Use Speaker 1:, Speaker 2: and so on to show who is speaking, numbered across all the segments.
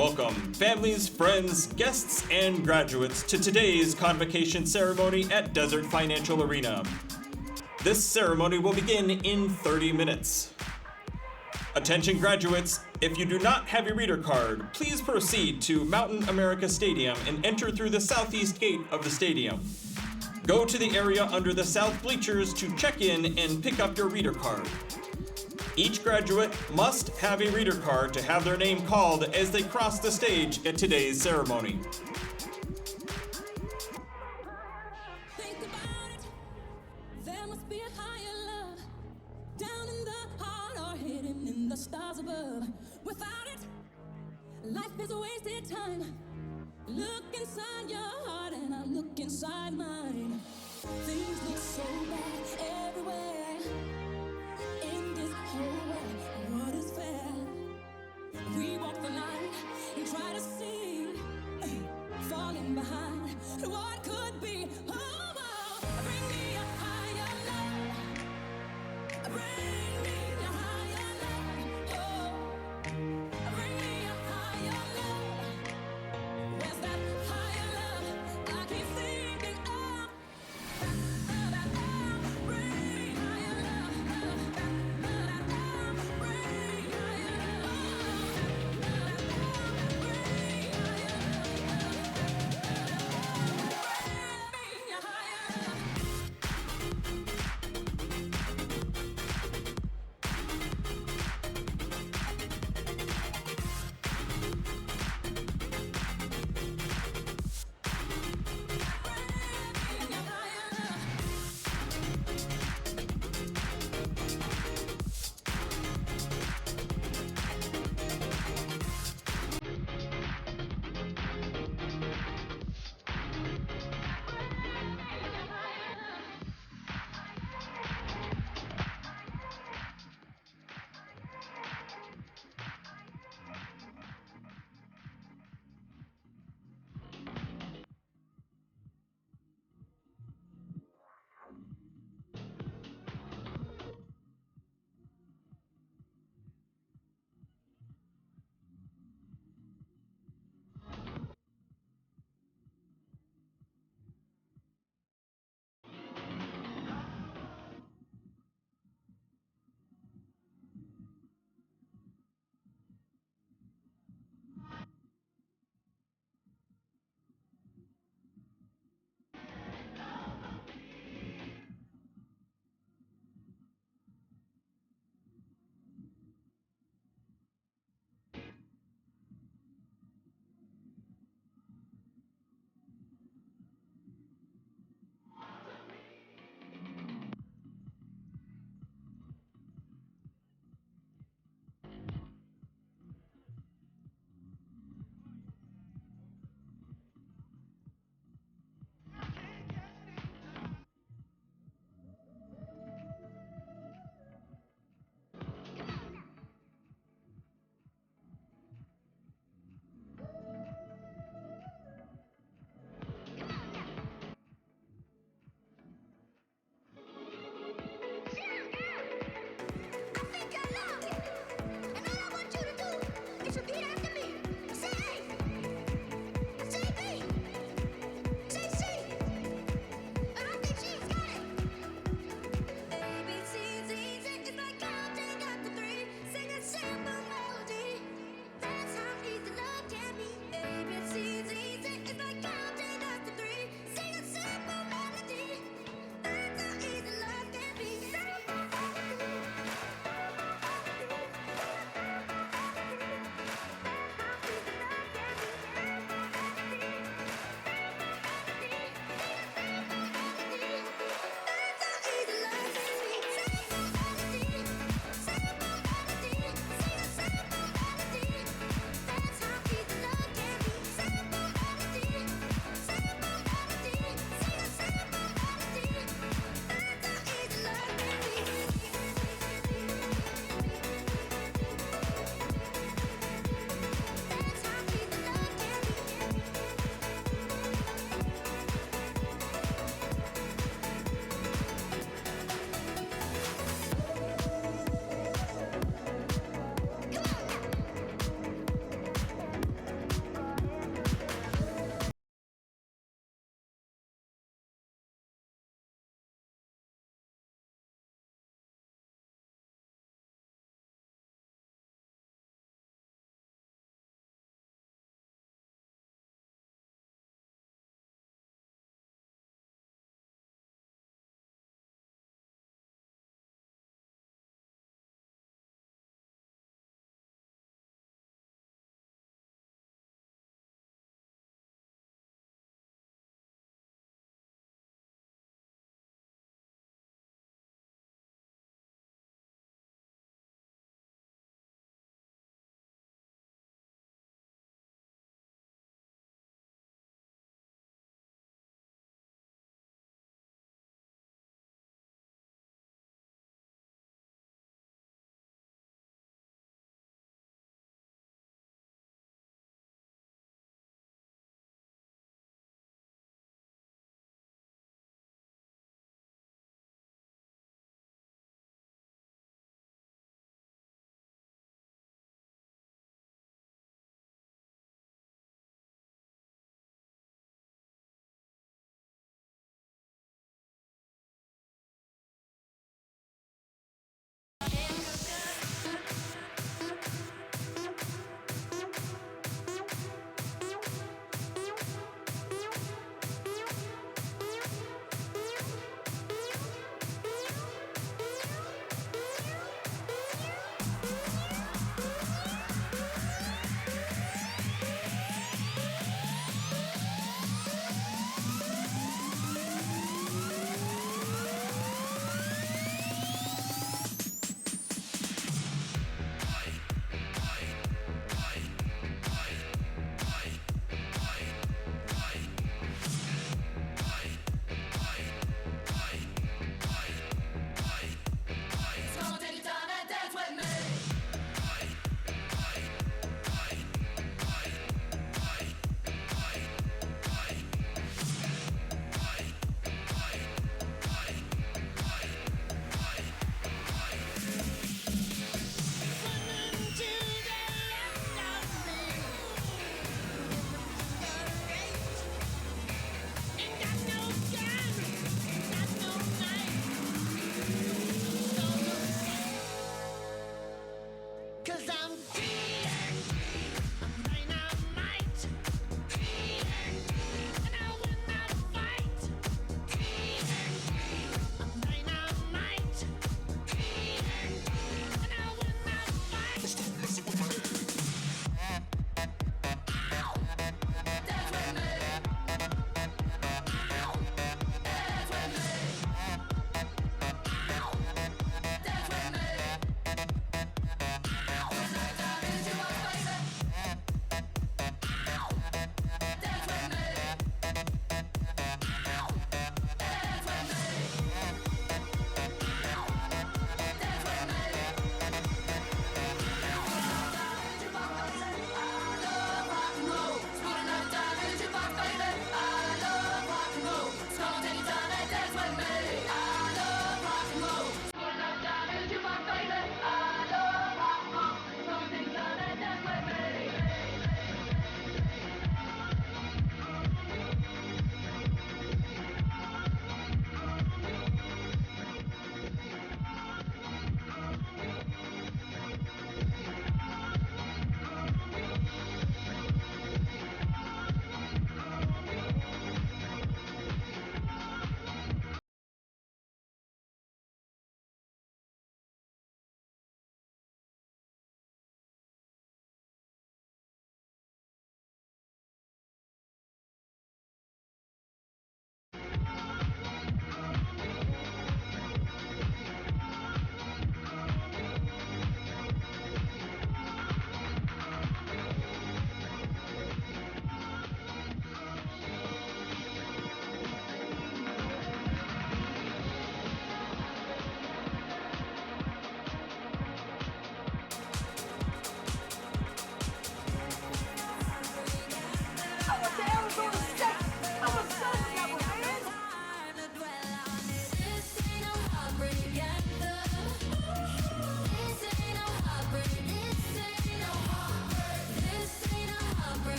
Speaker 1: Welcome, families, friends, guests, and graduates to today's Convocation ceremony at Desert Financial Arena. This ceremony will begin in 30 minutes. Attention graduates, if you do not have your reader card, please proceed to Mountain America Stadium and enter through the southeast gate of the stadium. Go to the area under the south bleachers to check in and pick up your reader card. Each graduate must have a reader card to have their name called as they cross the stage at today's ceremony.
Speaker 2: Think about it. There must be a higher love down in the heart or hidden in the stars above. Without it, life is a wasted time. Look inside your heart and I look inside mine. Things look so bad everywhere. In this whole world, what is fair? We walk the line and try to see, falling behind what could be. Oh, oh, bring me a higher love. Bring me a higher love. Oh, bring me a higher love. Where's that higher love? I keep thinking of. Bring higher love. Bring higher love.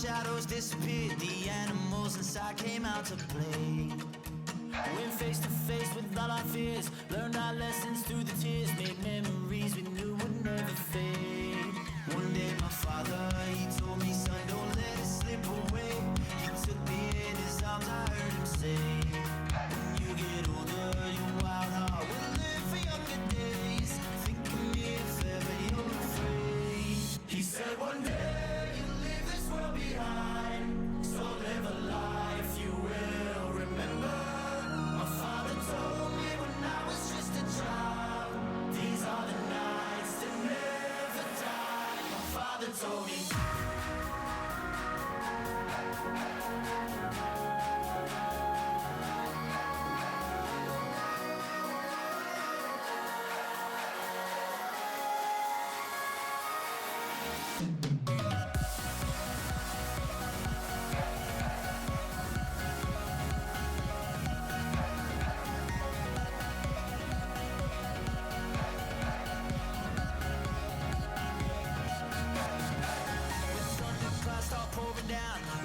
Speaker 3: shadows disappeared, the animals inside came out to play. Went face to face with all our fears, learned our lessons through the tears, made memories we knew would never fade. One day my father, he told me, son, don't let it slip away. He took me in his arms, I heard him say, when you get older, your wild heart will live for younger days. Think of me if ever you're afraid. He said one day you'll leave this world behind, so live a life you will remember. My father told me when I was just a child, these are the nights that never die. My father told me.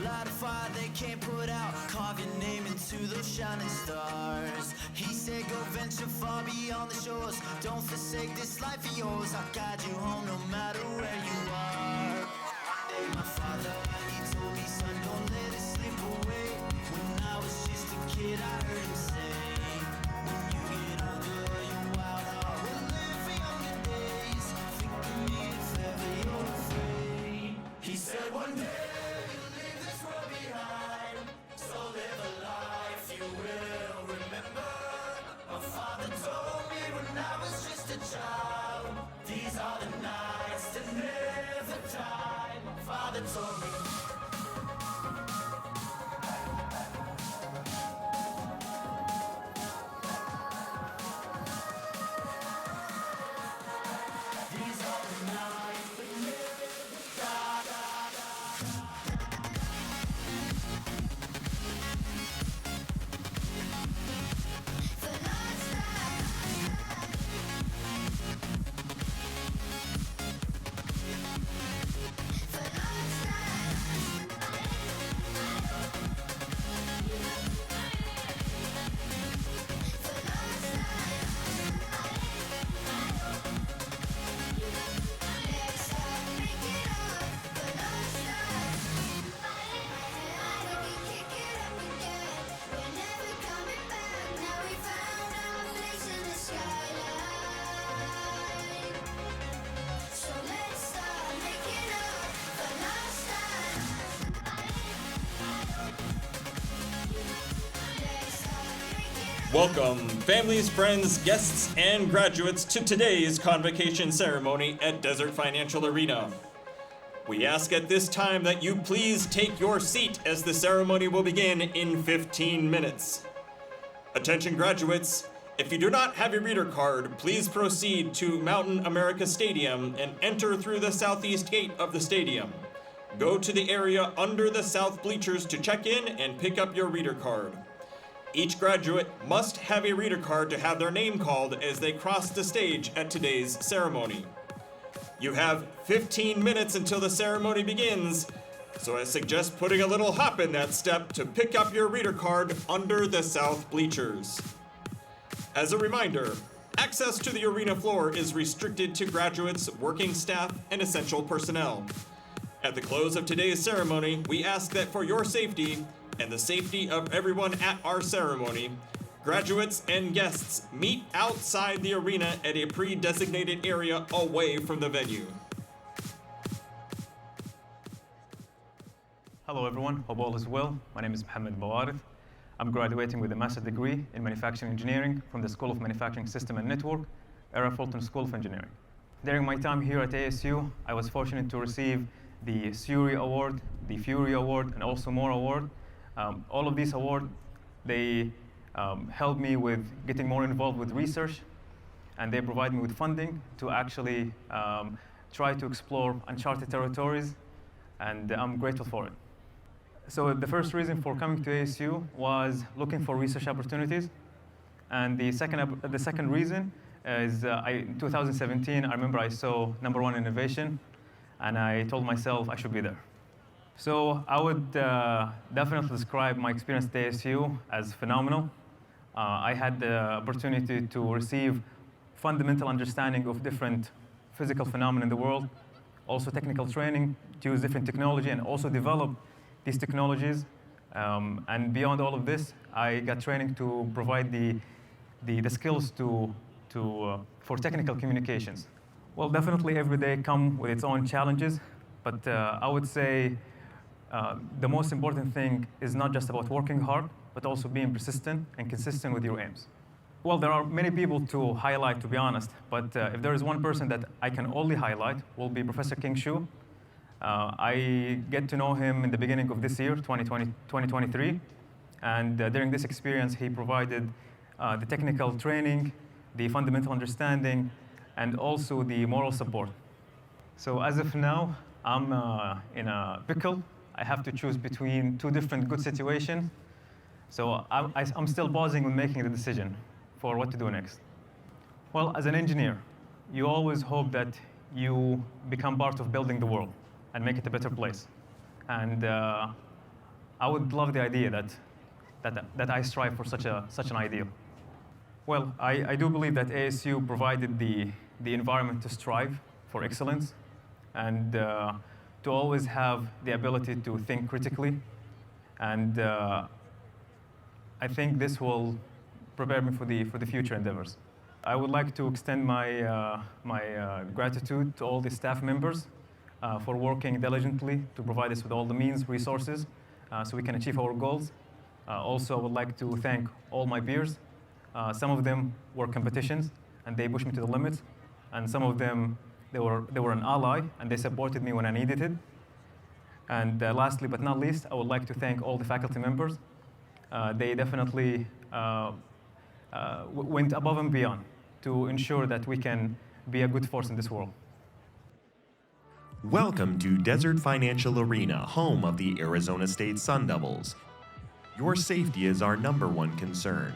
Speaker 3: Light a fire they can't put out, carve your name into those shining stars. He said go venture far beyond the shores, don't forsake this life of yours. I'll guide you home no matter where you are. One day my father, he told me, son, don't let it slip away. When I was just a kid I heard him say, when you get older your wild heart will live for younger days. Think of me if ever you're afraid. He said one day behind, so live a life you will remember. My father told me when I was just a child, these are the nights that never die. My father told me. These are the nights that never die.
Speaker 1: Welcome, families, friends, guests, and graduates to today's Convocation ceremony at Desert Financial Arena. We ask at this time that you please take your seat as the ceremony will begin in 15 minutes. Attention graduates, if you do not have your reader card, please proceed to Mountain America Stadium and enter through the southeast gate of the stadium. Go to the area under the south bleachers to check in and pick up your reader card. Each graduate must have a reader card to have their name called as they cross the stage at today's ceremony. You have 15 minutes until the ceremony begins, so I suggest putting a little hop in that step to pick up your reader card under the south bleachers. As a reminder, access to the arena floor is restricted to graduates, working staff, and essential personnel. At the close of today's ceremony, we ask that for your safety and the safety of everyone at our ceremony, graduates and guests meet outside the arena at a pre-designated area away from the venue.
Speaker 4: Hello everyone, hope all is well. My name is Mohammed Bawarith. I'm graduating with a master's degree in manufacturing engineering from the School of Manufacturing System and Network, era Fulton School of Engineering. During my time here at ASU, I was fortunate to receive the SURI Award, the Fury Award, and also more award. All of these awards, they helped me with getting more involved with research, and they provide me with funding to actually try to explore uncharted territories, and I'm grateful for it. So the first reason for coming to ASU was looking for research opportunities, and the second reason is in 2017, I remember I saw #1 innovation, and I told myself I should be there. So I would definitely describe my experience at ASU as phenomenal. I had the opportunity to receive fundamental understanding of different physical phenomena in the world, also technical training to use different technology and also develop these technologies. And beyond all of this, I got training to provide the skills for technical communications. Well, definitely every day come with its own challenges, but I would say the most important thing is not just about working hard, but also being persistent and consistent with your aims. Well, there are many people to highlight, to be honest, but if there is one person that I can only highlight, will be Professor King Shu. I get to know him in the beginning of this year, 2023, and during this experience, he provided the technical training, the fundamental understanding, and also the moral support. So as of now, I'm in a pickle. I have to choose between two different good situations. So I'm still pausing on making the decision for what to do next. Well, as an engineer, you always hope that you become part of building the world and make it a better place. And I would love the idea that I strive for such an ideal. Well, I do believe that ASU provided the environment to strive for excellence and to always have the ability to think critically. And I think this will prepare me for the future endeavors. I would like to extend my gratitude to all the staff members for working diligently to provide us with all the means, resources, so we can achieve our goals. Also, I would like to thank all my peers. Some of them were competitions, and they pushed me to the limits. And some of them, they were an ally, and they supported me when I needed it. And lastly, but not least, I would like to thank all the faculty members. They definitely went above and beyond to ensure that we can be a good force in this world.
Speaker 5: Welcome to Desert Financial Arena, home of the Arizona State Sun Devils. Your safety is our #1 concern.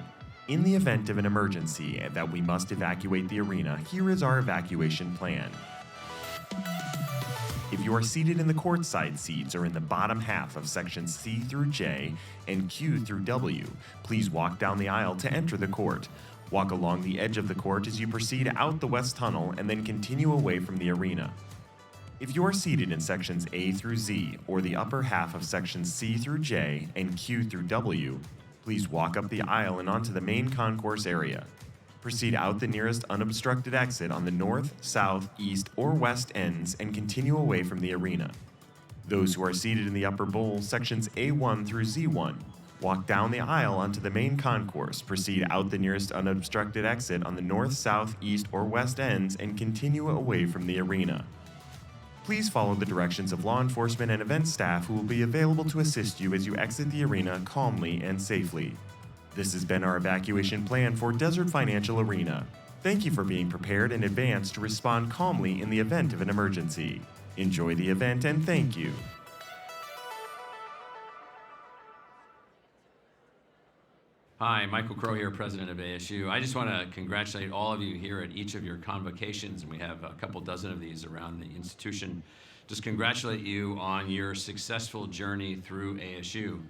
Speaker 5: In the event of an emergency that we must evacuate the arena, here is our evacuation plan. If you are seated in the courtside seats or in the bottom half of sections C through J and Q through W, please walk down the aisle to enter the court. Walk along the edge of the court as you proceed out the west tunnel and then continue away from the arena. If you are seated in sections A through Z or the upper half of sections C through J and Q through W, please walk up the aisle and onto the main concourse area. Proceed out the nearest unobstructed exit on the north, south, east, or west ends and continue away from the arena. Those who are seated in the upper bowl, sections A1 through Z1, walk down the aisle onto the main concourse, proceed out the nearest unobstructed exit on the north, south, east, or west ends and continue away from the arena. Please follow the directions of law enforcement and event staff who will be available to assist you as you exit the arena calmly and safely. This has been our evacuation plan for Desert Financial Arena. Thank you for being prepared in advance to respond calmly in the event of an emergency. Enjoy the event and thank you.
Speaker 6: Hi, Michael Crow here, president of ASU. I just want to congratulate all of you here at each of your convocations, and we have a couple dozen of these around the institution. Just congratulate you on your successful journey through ASU.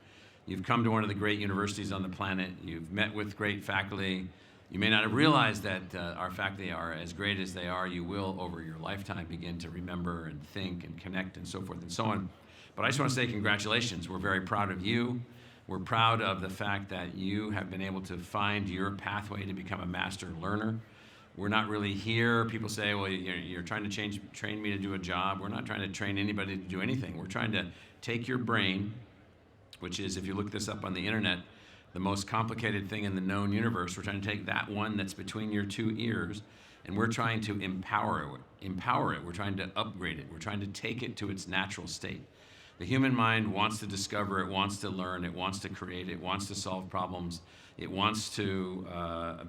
Speaker 6: You've come to one of the great universities on the planet. You've met with great faculty. You may not have realized that our faculty are as great as they are. You will, over your lifetime, begin to remember and think and connect and so forth and so on. But I just want to say congratulations. We're very proud of you. We're proud of the fact that you have been able to find your pathway to become a master learner. We're not really here. People say, well, you're trying to train me to do a job. We're not trying to train anybody to do anything. We're trying to take your brain, which is, if you look this up on the internet, the most complicated thing in the known universe. We're trying to take that one that's between your two ears, and we're trying to empower it. We're trying to upgrade it. We're trying to take it to its natural state. The human mind wants to discover, it wants to learn, it wants to create, it wants to solve problems, it wants to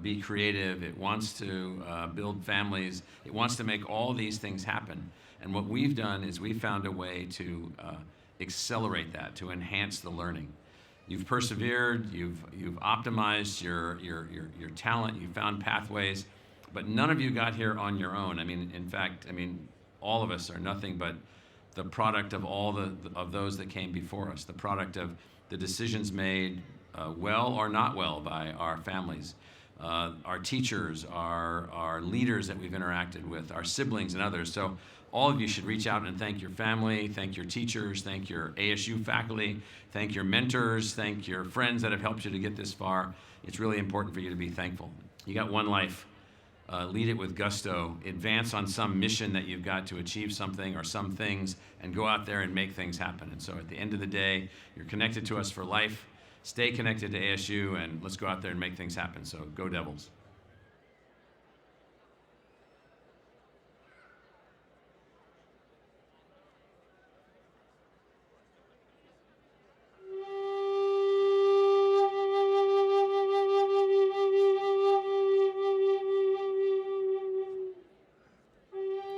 Speaker 6: be creative, it wants to build families, it wants to make all these things happen. And what we've done is we've found a way to accelerate that, to enhance the learning. You've persevered, you've optimized your talent, you've found pathways, but none of you got here on your own. I mean, in fact, all of us are nothing but the product of all of those that came before us, the product of the decisions made well or not well by our families, our teachers, our leaders that we've interacted with, our siblings and others. So all of you should reach out and thank your family, thank your teachers, thank your ASU faculty, thank your mentors, thank your friends that have helped you to get this far. It's really important for you to be thankful. You got one life. Lead it with gusto. Advance on some mission that you've got to achieve something or some things, and go out there and make things happen. And so at the end of the day, you're connected to us for life. Stay connected to ASU, and let's go out there and make things happen. So go Devils.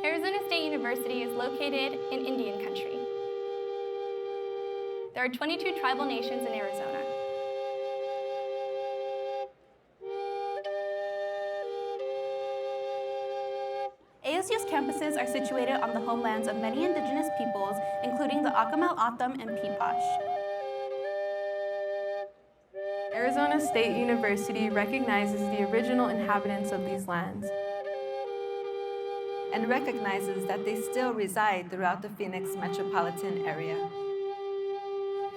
Speaker 7: Arizona State University is located in Indian country. There are 22 tribal nations in Arizona.
Speaker 8: ASU's campuses are situated on the homelands of many indigenous peoples, including the Akimel, O'odham, and Peepash.
Speaker 9: Arizona State University recognizes the original inhabitants of these lands
Speaker 10: and recognizes that they still reside throughout the Phoenix metropolitan area.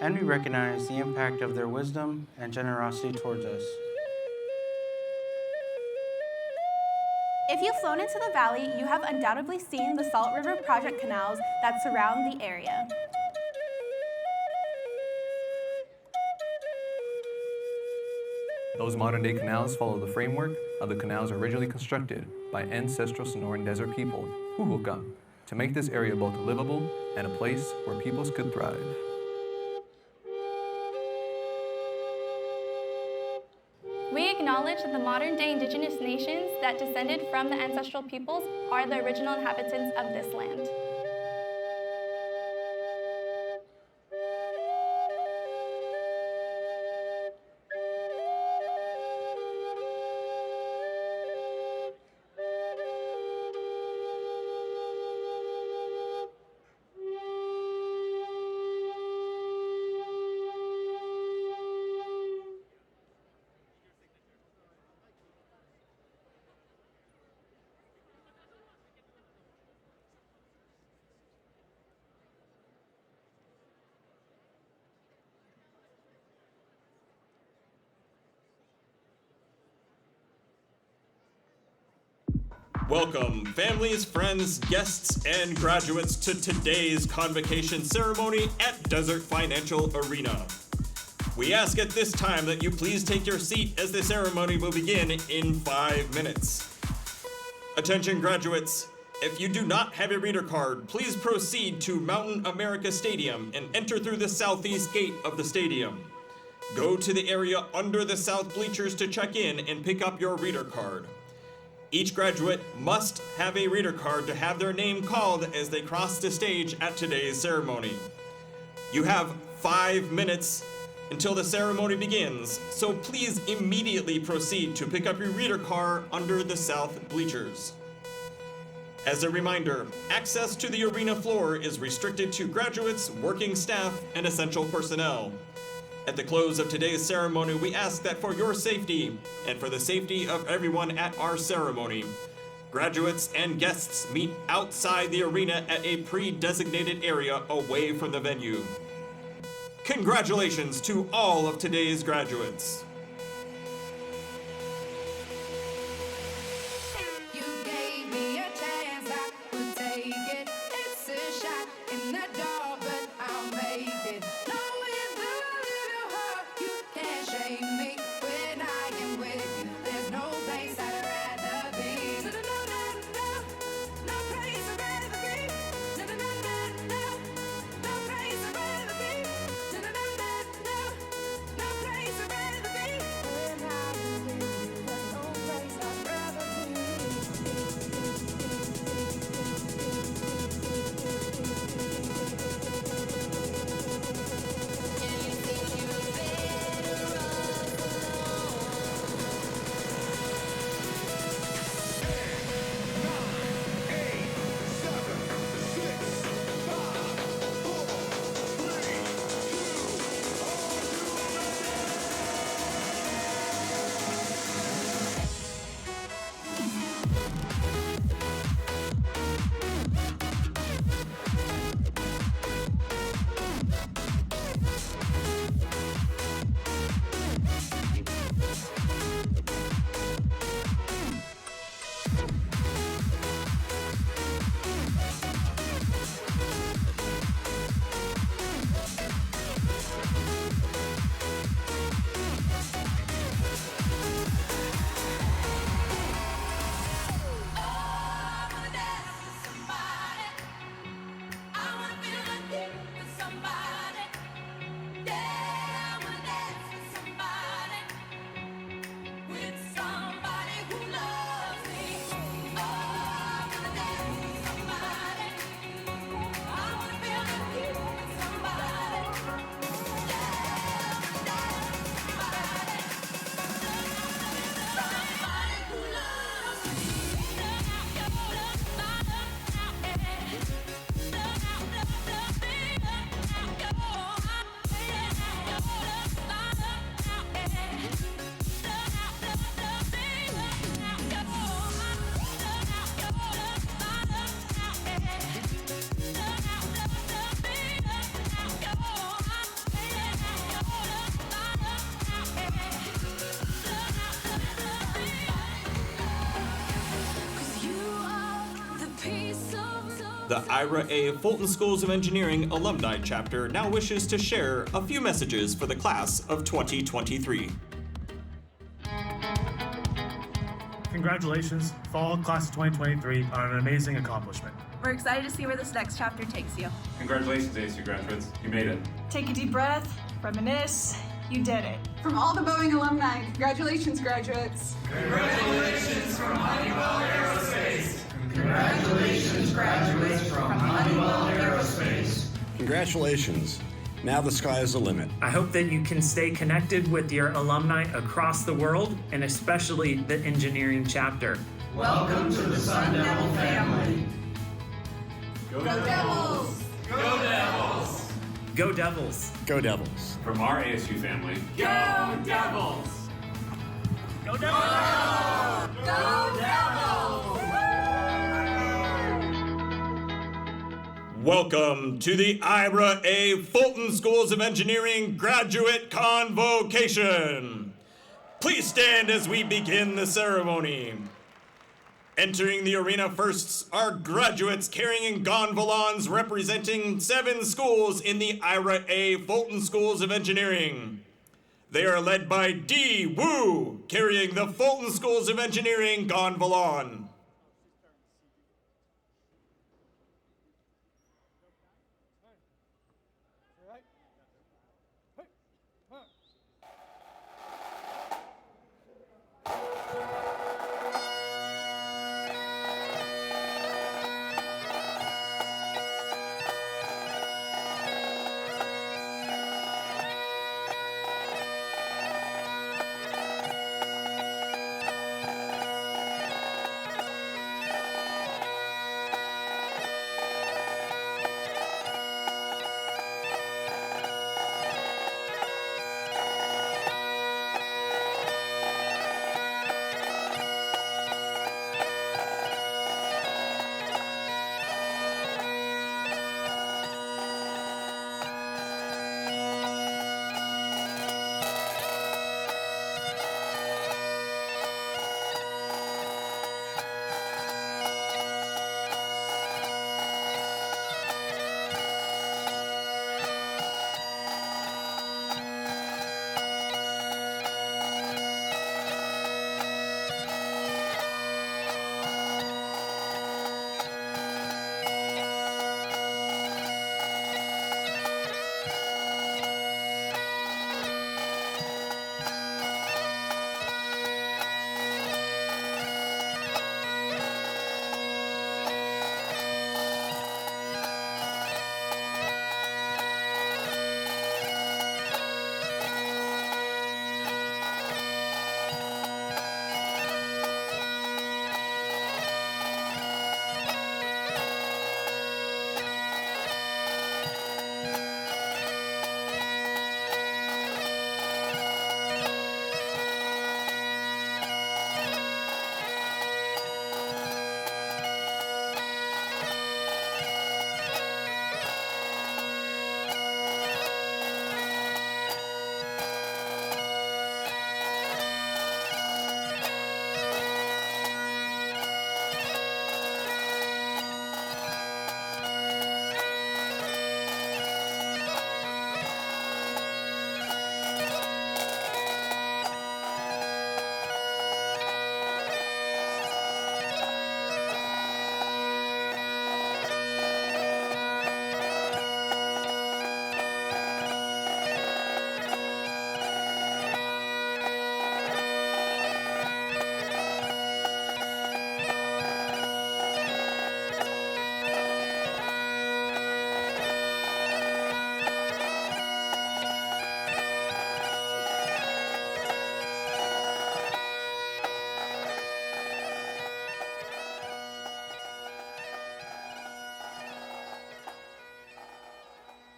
Speaker 11: And we recognize the impact of their wisdom and generosity towards us.
Speaker 8: If you've flown into the valley, you have undoubtedly seen the Salt River Project canals that surround the area.
Speaker 12: Those modern-day canals follow the framework of the canals originally constructed by ancestral Sonoran Desert people, Huhuka, to make this area both livable and a place where peoples could thrive.
Speaker 7: We acknowledge that the modern-day indigenous nations that descended from the ancestral peoples are the original inhabitants of this land.
Speaker 1: Welcome, families, friends, guests, and graduates to today's convocation ceremony at Desert Financial Arena. We ask at this time that you please take your seat as the ceremony will begin in 5 minutes. Attention graduates, if you do not have a reader card, please proceed to Mountain America Stadium and enter through the southeast gate of the stadium. Go to the area under the south bleachers to check in and pick up your reader card. Each graduate must have a reader card to have their name called as they cross the stage at today's ceremony. You have 5 minutes until the ceremony begins, so please immediately proceed to pick up your reader card under the south bleachers. As a reminder, access to the arena floor is restricted to graduates, working staff, and essential personnel. At the close of today's ceremony, we ask that for your safety and for the safety of everyone at our ceremony, graduates and guests meet outside the arena at a pre-designated area away from the venue. Congratulations to all of today's graduates. The Ira A. Fulton Schools of Engineering Alumni Chapter now wishes to share a few messages for the class of 2023.
Speaker 13: Congratulations, Fall Class of 2023, on an amazing accomplishment.
Speaker 8: We're excited to see where this next chapter takes you.
Speaker 14: Congratulations, ASU graduates. You made it.
Speaker 15: Take a deep breath, reminisce. You did it.
Speaker 16: From all the Boeing alumni, congratulations, graduates.
Speaker 17: Congratulations from Honeywell Aerospace. Congratulations, graduates from Honeywell Aerospace.
Speaker 18: Congratulations. Now the sky is the limit.
Speaker 19: I hope that you can stay connected with your alumni across the world, and especially the engineering chapter.
Speaker 17: Welcome to the Sun Devil family.
Speaker 16: Go Devils!
Speaker 17: Go Devils!
Speaker 19: Go Devils!
Speaker 18: Go Devils.
Speaker 14: From our ASU family,
Speaker 17: Go Devils!
Speaker 19: Go Devils!
Speaker 16: Go Devils!
Speaker 1: Welcome to the Ira A. Fulton Schools of Engineering Graduate Convocation. Please stand as we begin the ceremony. Entering the arena first are graduates carrying gonfalons representing 7 schools in the Ira A. Fulton Schools of Engineering. They are led by D. Wu, carrying the Fulton Schools of Engineering gonfalon.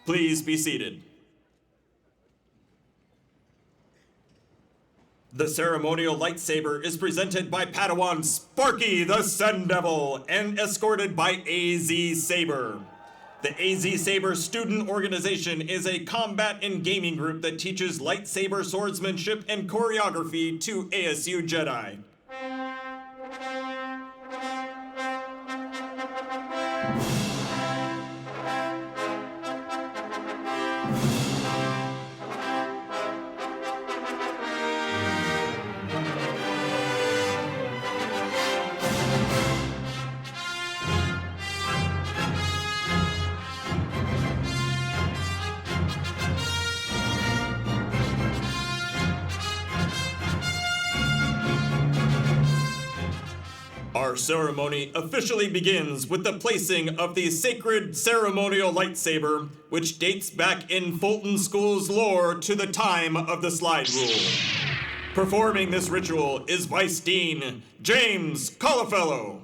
Speaker 1: Please be seated. The ceremonial lightsaber is presented by Padawan Sparky the Sun Devil and escorted by AZ Saber. The AZ Saber Student Organization is a combat and gaming group that teaches lightsaber swordsmanship and choreography to ASU Jedi. Our ceremony officially begins with the placing of the sacred ceremonial lightsaber, which dates back in Fulton School's lore to the time of the slide rule. Performing this ritual is Vice Dean James Colafello.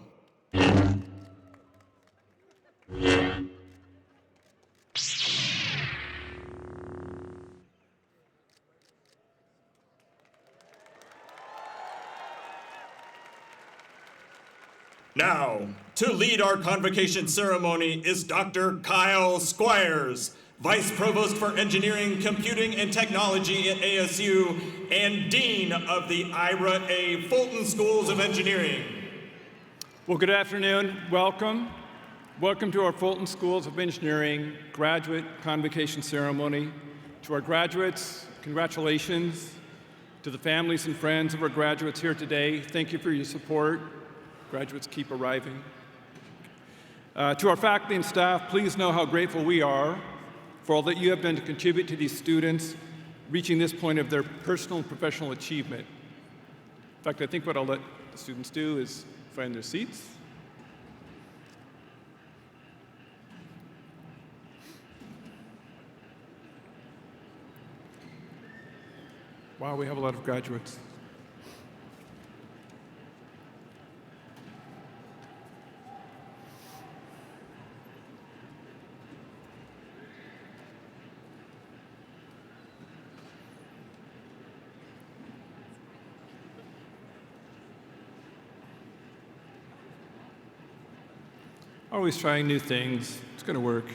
Speaker 1: Now, to lead our convocation ceremony is Dr. Kyle Squires, Vice Provost for Engineering, Computing, and Technology at ASU, and Dean of the Ira A. Fulton Schools of Engineering.
Speaker 20: Well, good afternoon. Welcome. Welcome to our Fulton Schools of Engineering graduate convocation ceremony. To our graduates, congratulations. To the families and friends of our graduates here today, thank you for your support. Graduates keep arriving. To our faculty and staff, please know how grateful we are for all that you have done to contribute to these students reaching this point of their personal and professional achievement. In fact, I think what I'll let the students do is find their seats. Wow, we have a lot of graduates. Always trying new things. It's going to work.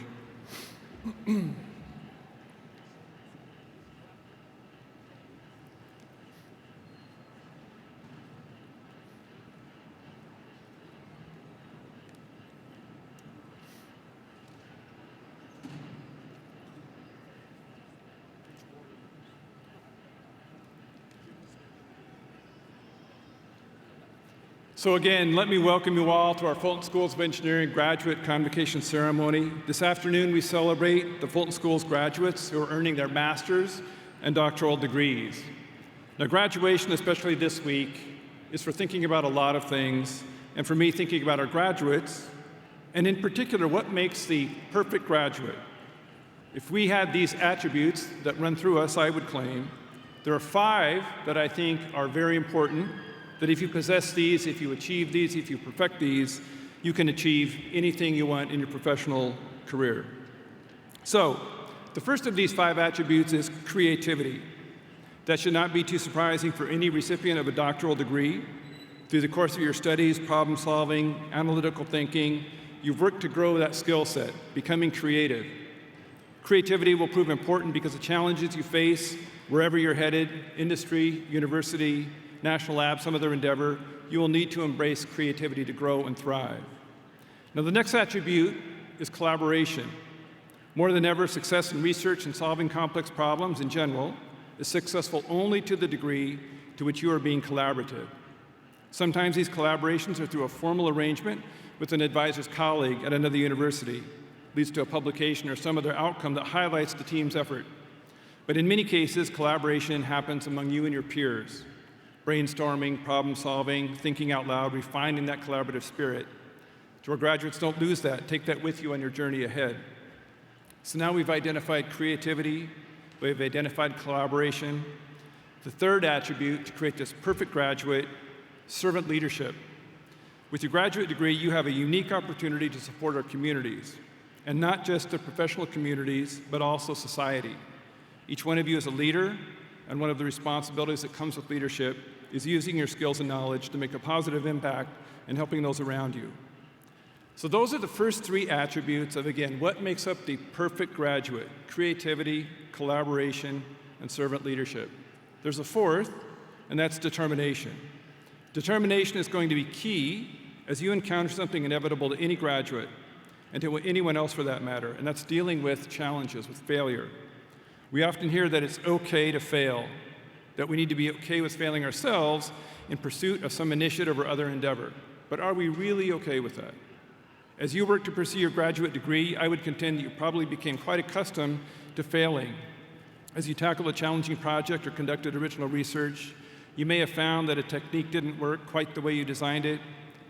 Speaker 20: So again, let me welcome you all to our Fulton Schools of Engineering graduate convocation ceremony. This afternoon, we celebrate the Fulton Schools graduates who are earning their master's and doctoral degrees. Now, graduation, especially this week, is for thinking about a lot of things, and for me, thinking about our graduates, and in particular, what makes the perfect graduate. If we had these attributes that run through us, I would claim, there are 5 that I think are very important, that if you possess these, if you achieve these, if you perfect these, you can achieve anything you want in your professional career. So, the first of these 5 attributes is creativity. That should not be too surprising for any recipient of a doctoral degree. Through the course of your studies, problem solving, analytical thinking, you've worked to grow that skill set, becoming creative. Creativity will prove important because the challenges you face, wherever you're headed, industry, university, national lab, some other endeavor, you will need to embrace creativity to grow and thrive. Now, the next attribute is collaboration. More than ever, success in research and solving complex problems in general is successful only to the degree to which you are being collaborative. Sometimes these collaborations are through a formal arrangement with an advisor's colleague at another university, leads to a publication or some other outcome that highlights the team's effort. But in many cases, collaboration happens among you and your peers. Brainstorming, problem solving, thinking out loud, refining that collaborative spirit. To our graduates, don't lose that. Take that with you on your journey ahead. So now we've identified creativity, we've identified collaboration. The third attribute to create this perfect graduate, servant leadership. With your graduate degree, you have a unique opportunity to support our communities. and not just the professional communities, but also society. Each one of you is a leader, and one of the responsibilities that comes with leadership is using your skills and knowledge to make a positive impact and helping those around you. So those are the first three attributes of, again, what makes up the perfect graduate: creativity, collaboration, and servant leadership. There's a fourth, and that's determination. Determination is going to be key as you encounter something inevitable to any graduate, and to anyone else for that matter, and that's dealing with challenges, with failure. We often hear that it's okay to fail, that we need to be okay with failing ourselves in pursuit of some initiative or other endeavor. But are we really okay with that? As you work to pursue your graduate degree, I would contend that you probably became quite accustomed to failing. As you tackled a challenging project or conducted original research, you may have found that a technique didn't work quite the way you designed it,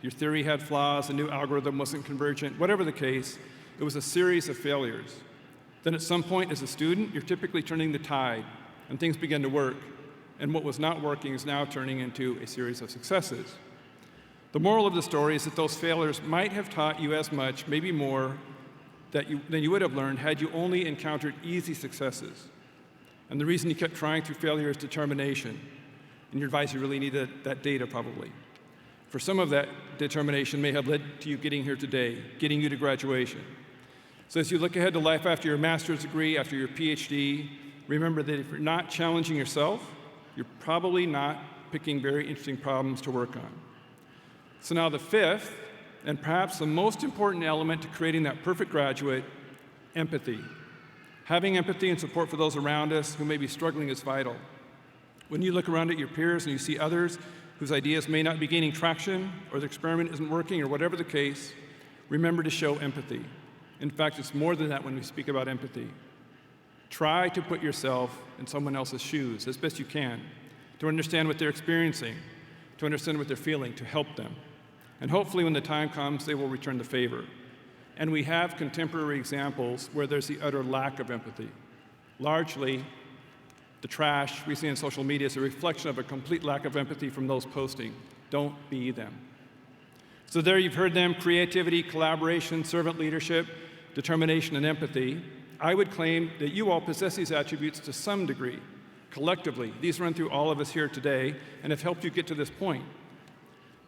Speaker 20: your theory had flaws, a new algorithm wasn't convergent. Whatever the case, it was a series of failures. Then at some point as a student, you're typically turning the tide, and things begin to work, and what was not working is now turning into a series of successes. The moral of the story is that those failures might have taught you as much, maybe more, than you would have learned had you only encountered easy successes. And the reason you kept trying through failure is determination. And your advisor really needed that data, probably. For some of that determination may have led to you getting here today, getting you to graduation. So as you look ahead to life after your master's degree, after your PhD, remember that if you're not challenging yourself, you're probably not picking very interesting problems to work on. So now the fifth, and perhaps the most important element to creating that perfect graduate, empathy. Having empathy and support for those around us who may be struggling is vital. When you look around at your peers and you see others whose ideas may not be gaining traction, or the experiment isn't working, or whatever the case, remember to show empathy. In fact, it's more than that when we speak about empathy. Try to put yourself in someone else's shoes as best you can, to understand what they're experiencing, to understand what they're feeling, to help them. And hopefully when the time comes, they will return the favor. And we have contemporary examples where there's the utter lack of empathy. Largely, the trash we see on social media is a reflection of a complete lack of empathy from those posting. Don't be them. So there you've heard them: creativity, collaboration, servant leadership, determination, and empathy. I would claim that you all possess these attributes to some degree. Collectively, these run through all of us here today and have helped you get to this point.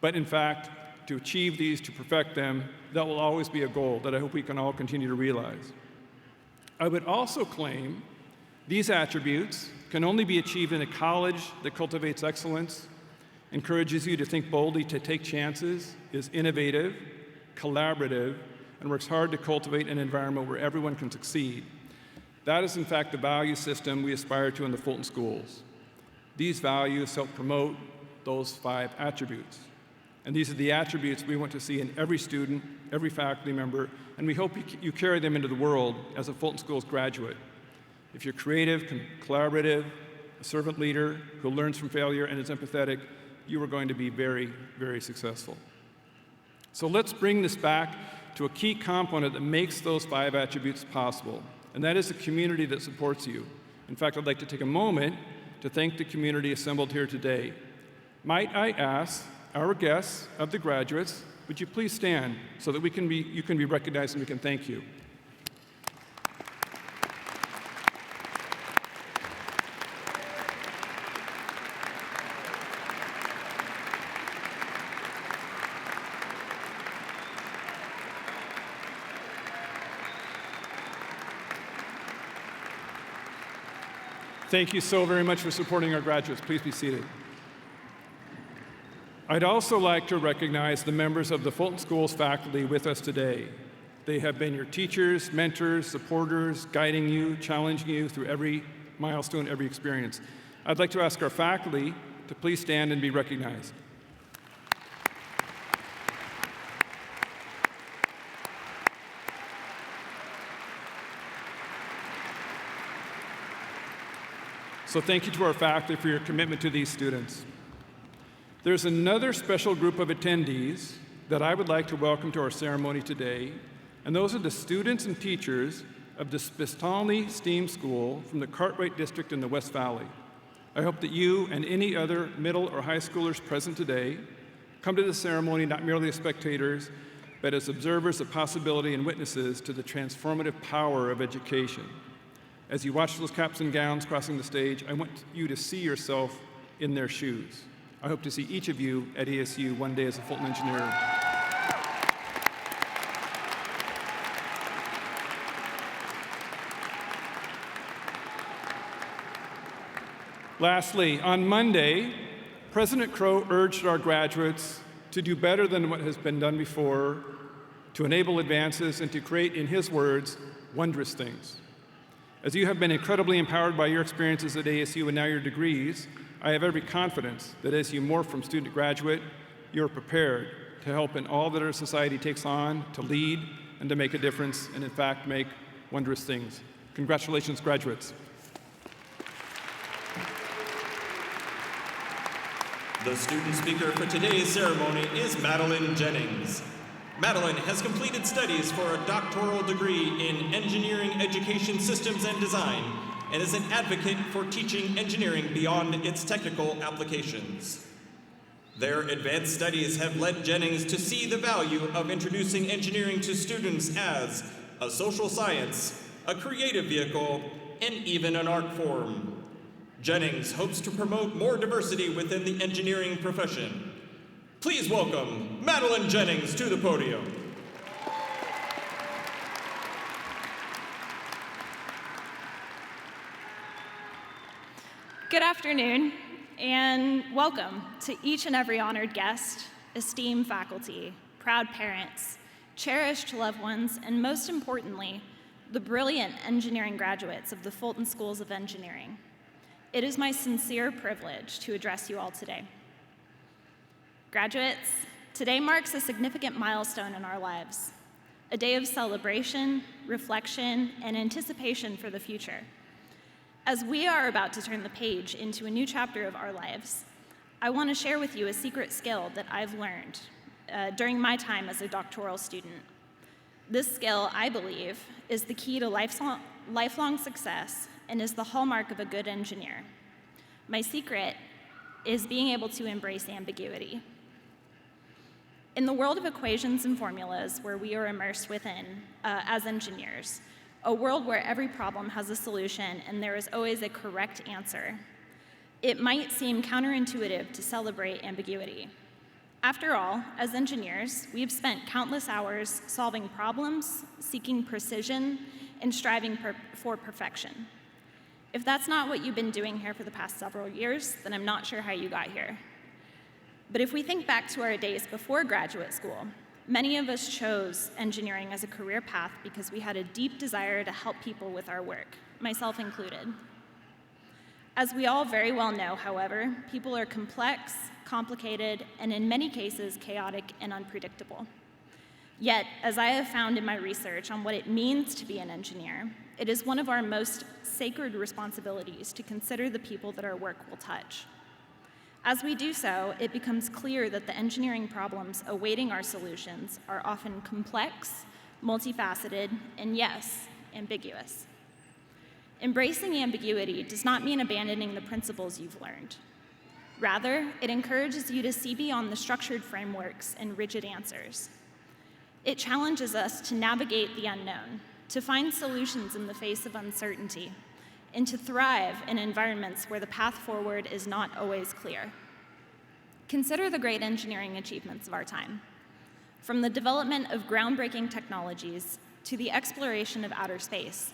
Speaker 20: But in fact, to achieve these, to perfect them, that will always be a goal that I hope we can all continue to realize. I would also claim these attributes can only be achieved in a college that cultivates excellence, encourages you to think boldly, to take chances, is innovative, collaborative, and works hard to cultivate an environment where everyone can succeed. That is, in fact, the value system we aspire to in the Fulton schools. These values help promote those 5 attributes. And these are the attributes we want to see in every student, every faculty member, and we hope you carry them into the world as a Fulton Schools graduate. If you're creative, collaborative, a servant leader who learns from failure and is empathetic, you are going to be very, very successful. So let's bring this back to a key component that makes those 5 attributes possible, and that is the community that supports you. In fact, I'd like to take a moment to thank the community assembled here today. Might I ask our guests of the graduates, would you please stand so that you can be recognized and we can thank you. Thank you so very much for supporting our graduates. Please be seated. I'd also like to recognize the members of the Fulton Schools faculty with us today. They have been your teachers, mentors, supporters, guiding you, challenging you through every milestone, every experience. I'd like to ask our faculty to please stand and be recognized. So thank you to our faculty for your commitment to these students. There's another special group of attendees that I would like to welcome to our ceremony today, and those are the students and teachers of the Spistolny STEAM School from the Cartwright District in the West Valley. I hope that you and any other middle or high schoolers present today come to the ceremony not merely as spectators, but as observers of possibility and witnesses to the transformative power of education. As you watch those caps and gowns crossing the stage, I want you to see yourself in their shoes. I hope to see each of you at ASU one day as a Fulton engineer. Lastly, on Monday, President Crow urged our graduates to do better than what has been done before, to enable advances, and to create, in his words, wondrous things. As you have been incredibly empowered by your experiences at ASU and now your degrees, I have every confidence that as you morph from student to graduate, you're prepared to help in all that our society takes on, to lead and to make a difference, and in fact, make wondrous things. Congratulations, graduates.
Speaker 1: The student speaker for today's ceremony is Madeline Jennings. Madeline has completed studies for a doctoral degree in engineering education systems and design and is an advocate for teaching engineering beyond its technical applications. Their advanced studies have led Jennings to see the value of introducing engineering to students as a social science, a creative vehicle, and even an art form. Jennings hopes to promote more diversity within the engineering profession. Please welcome Madeline Jennings to the podium.
Speaker 15: Good afternoon, and welcome to each and every honored guest, esteemed faculty, proud parents, cherished loved ones, and most importantly, the brilliant engineering graduates of the Fulton Schools of Engineering. It is my sincere privilege to address you all today. Graduates, today marks a significant milestone in our lives, a day of celebration, reflection, and anticipation for the future. As we are about to turn the page into a new chapter of our lives, I want to share with you a secret skill that I've learned during my time as a doctoral student. This skill, I believe, is the key to lifelong success and is the hallmark of a good engineer. My secret is being able to embrace ambiguity. In the world of equations and formulas where we are immersed within as engineers, a world where every problem has a solution and there is always a correct answer, it might seem counterintuitive to celebrate ambiguity. After all, as engineers, we've spent countless hours solving problems, seeking precision, and striving for perfection. If that's not what you've been doing here for the past several years, then I'm not sure how you got here. But if we think back to our days before graduate school, many of us chose engineering as a career path because we had a deep desire to help people with our work, myself included. As we all very well know, however, people are complex, complicated, and in many cases, chaotic and unpredictable. Yet, as I have found in my research on what it means to be an engineer, it is one of our most sacred responsibilities to consider the people that our work will touch. As we do so, it becomes clear that the engineering problems awaiting our solutions are often complex, multifaceted, and yes, ambiguous. Embracing ambiguity does not mean abandoning the principles you've learned. Rather, it encourages you to see beyond the structured frameworks and rigid answers. It challenges us to navigate the unknown, to find solutions in the face of uncertainty, and to thrive in environments where the path forward is not always clear. Consider the great engineering achievements of our time. From the development of groundbreaking technologies to the exploration of outer space,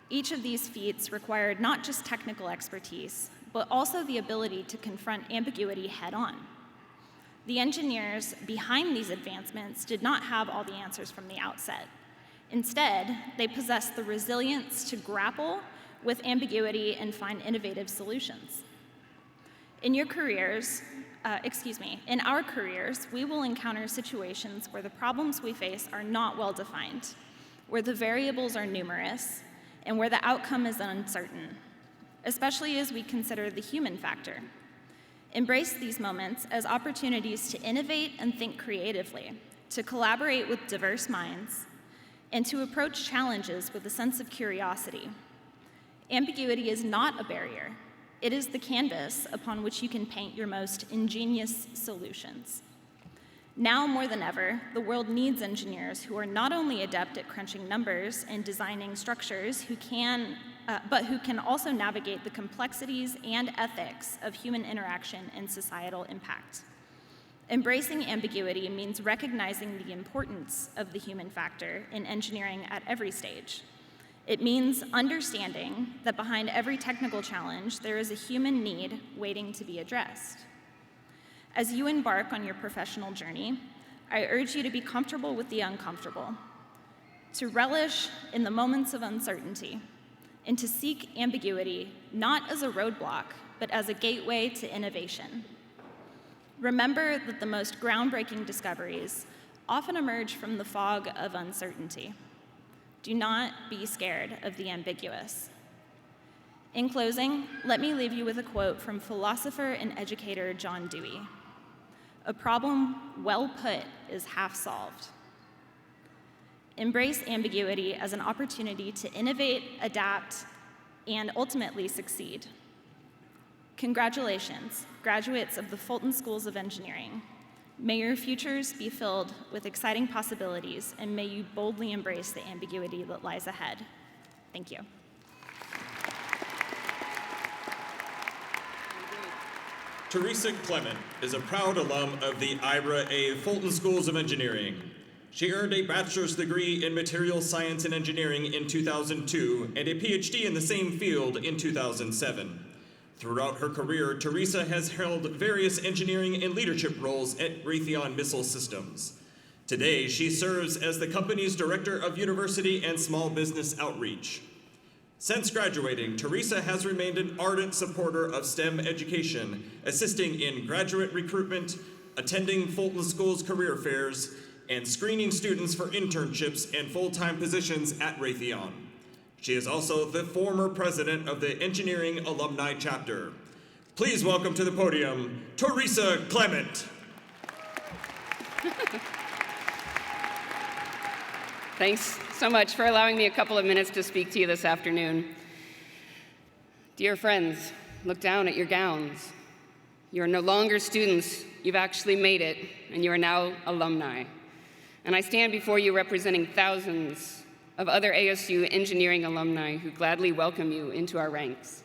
Speaker 15: each of these feats required not just technical expertise, but also the ability to confront ambiguity head-on. The engineers behind these advancements did not have all the answers from the outset. Instead, they possessed the resilience to grapple with ambiguity and find innovative solutions. In our careers, we will encounter situations where the problems we face are not well defined, where the variables are numerous, and where the outcome is uncertain, especially as we consider the human factor. Embrace these moments as opportunities to innovate and think creatively, to collaborate with diverse minds, and to approach challenges with a sense of curiosity. Ambiguity is not a barrier. It is the canvas upon which you can paint your most ingenious solutions. Now more than ever, the world needs engineers who are not only adept at crunching numbers and designing structures, but who can also navigate the complexities and ethics of human interaction and societal impact. Embracing ambiguity means recognizing the importance of the human factor in engineering at every stage. It means understanding that behind every technical challenge, there is a human need waiting to be addressed. As you embark on your professional journey, I urge you to be comfortable with the uncomfortable, to relish in the moments of uncertainty, and to seek ambiguity not as a roadblock, but as a gateway to innovation. Remember that the most groundbreaking discoveries often emerge from the fog of uncertainty. Do not be scared of the ambiguous. In closing, let me leave you with a quote from philosopher and educator John Dewey. "A problem well put is half solved." Embrace ambiguity as an opportunity to innovate, adapt, and ultimately succeed. Congratulations, graduates of the Fulton Schools of Engineering. May your futures be filled with exciting possibilities, and may you boldly embrace the ambiguity that lies ahead. Thank you.
Speaker 1: Teresa Clement is a proud alum of the Ira A. Fulton Schools of Engineering. She earned a bachelor's degree in materials science and engineering in 2002 and a PhD in the same field in 2007. Throughout her career, Teresa has held various engineering and leadership roles at Raytheon Missile Systems. Today, she serves as the company's Director of University and Small Business Outreach. Since graduating, Teresa has remained an ardent supporter of STEM education, assisting in graduate recruitment, attending Fulton Schools career fairs, and screening students for internships and full-time positions at Raytheon. She is also the former president of the Engineering Alumni Chapter. Please welcome to the podium, Teresa Clement.
Speaker 21: Thanks so much for allowing me a couple of minutes to speak to you this afternoon. Dear friends, look down at your gowns. You're no longer students, you've actually made it, and you are now alumni. And I stand before you representing thousands of other ASU engineering alumni who gladly welcome you into our ranks.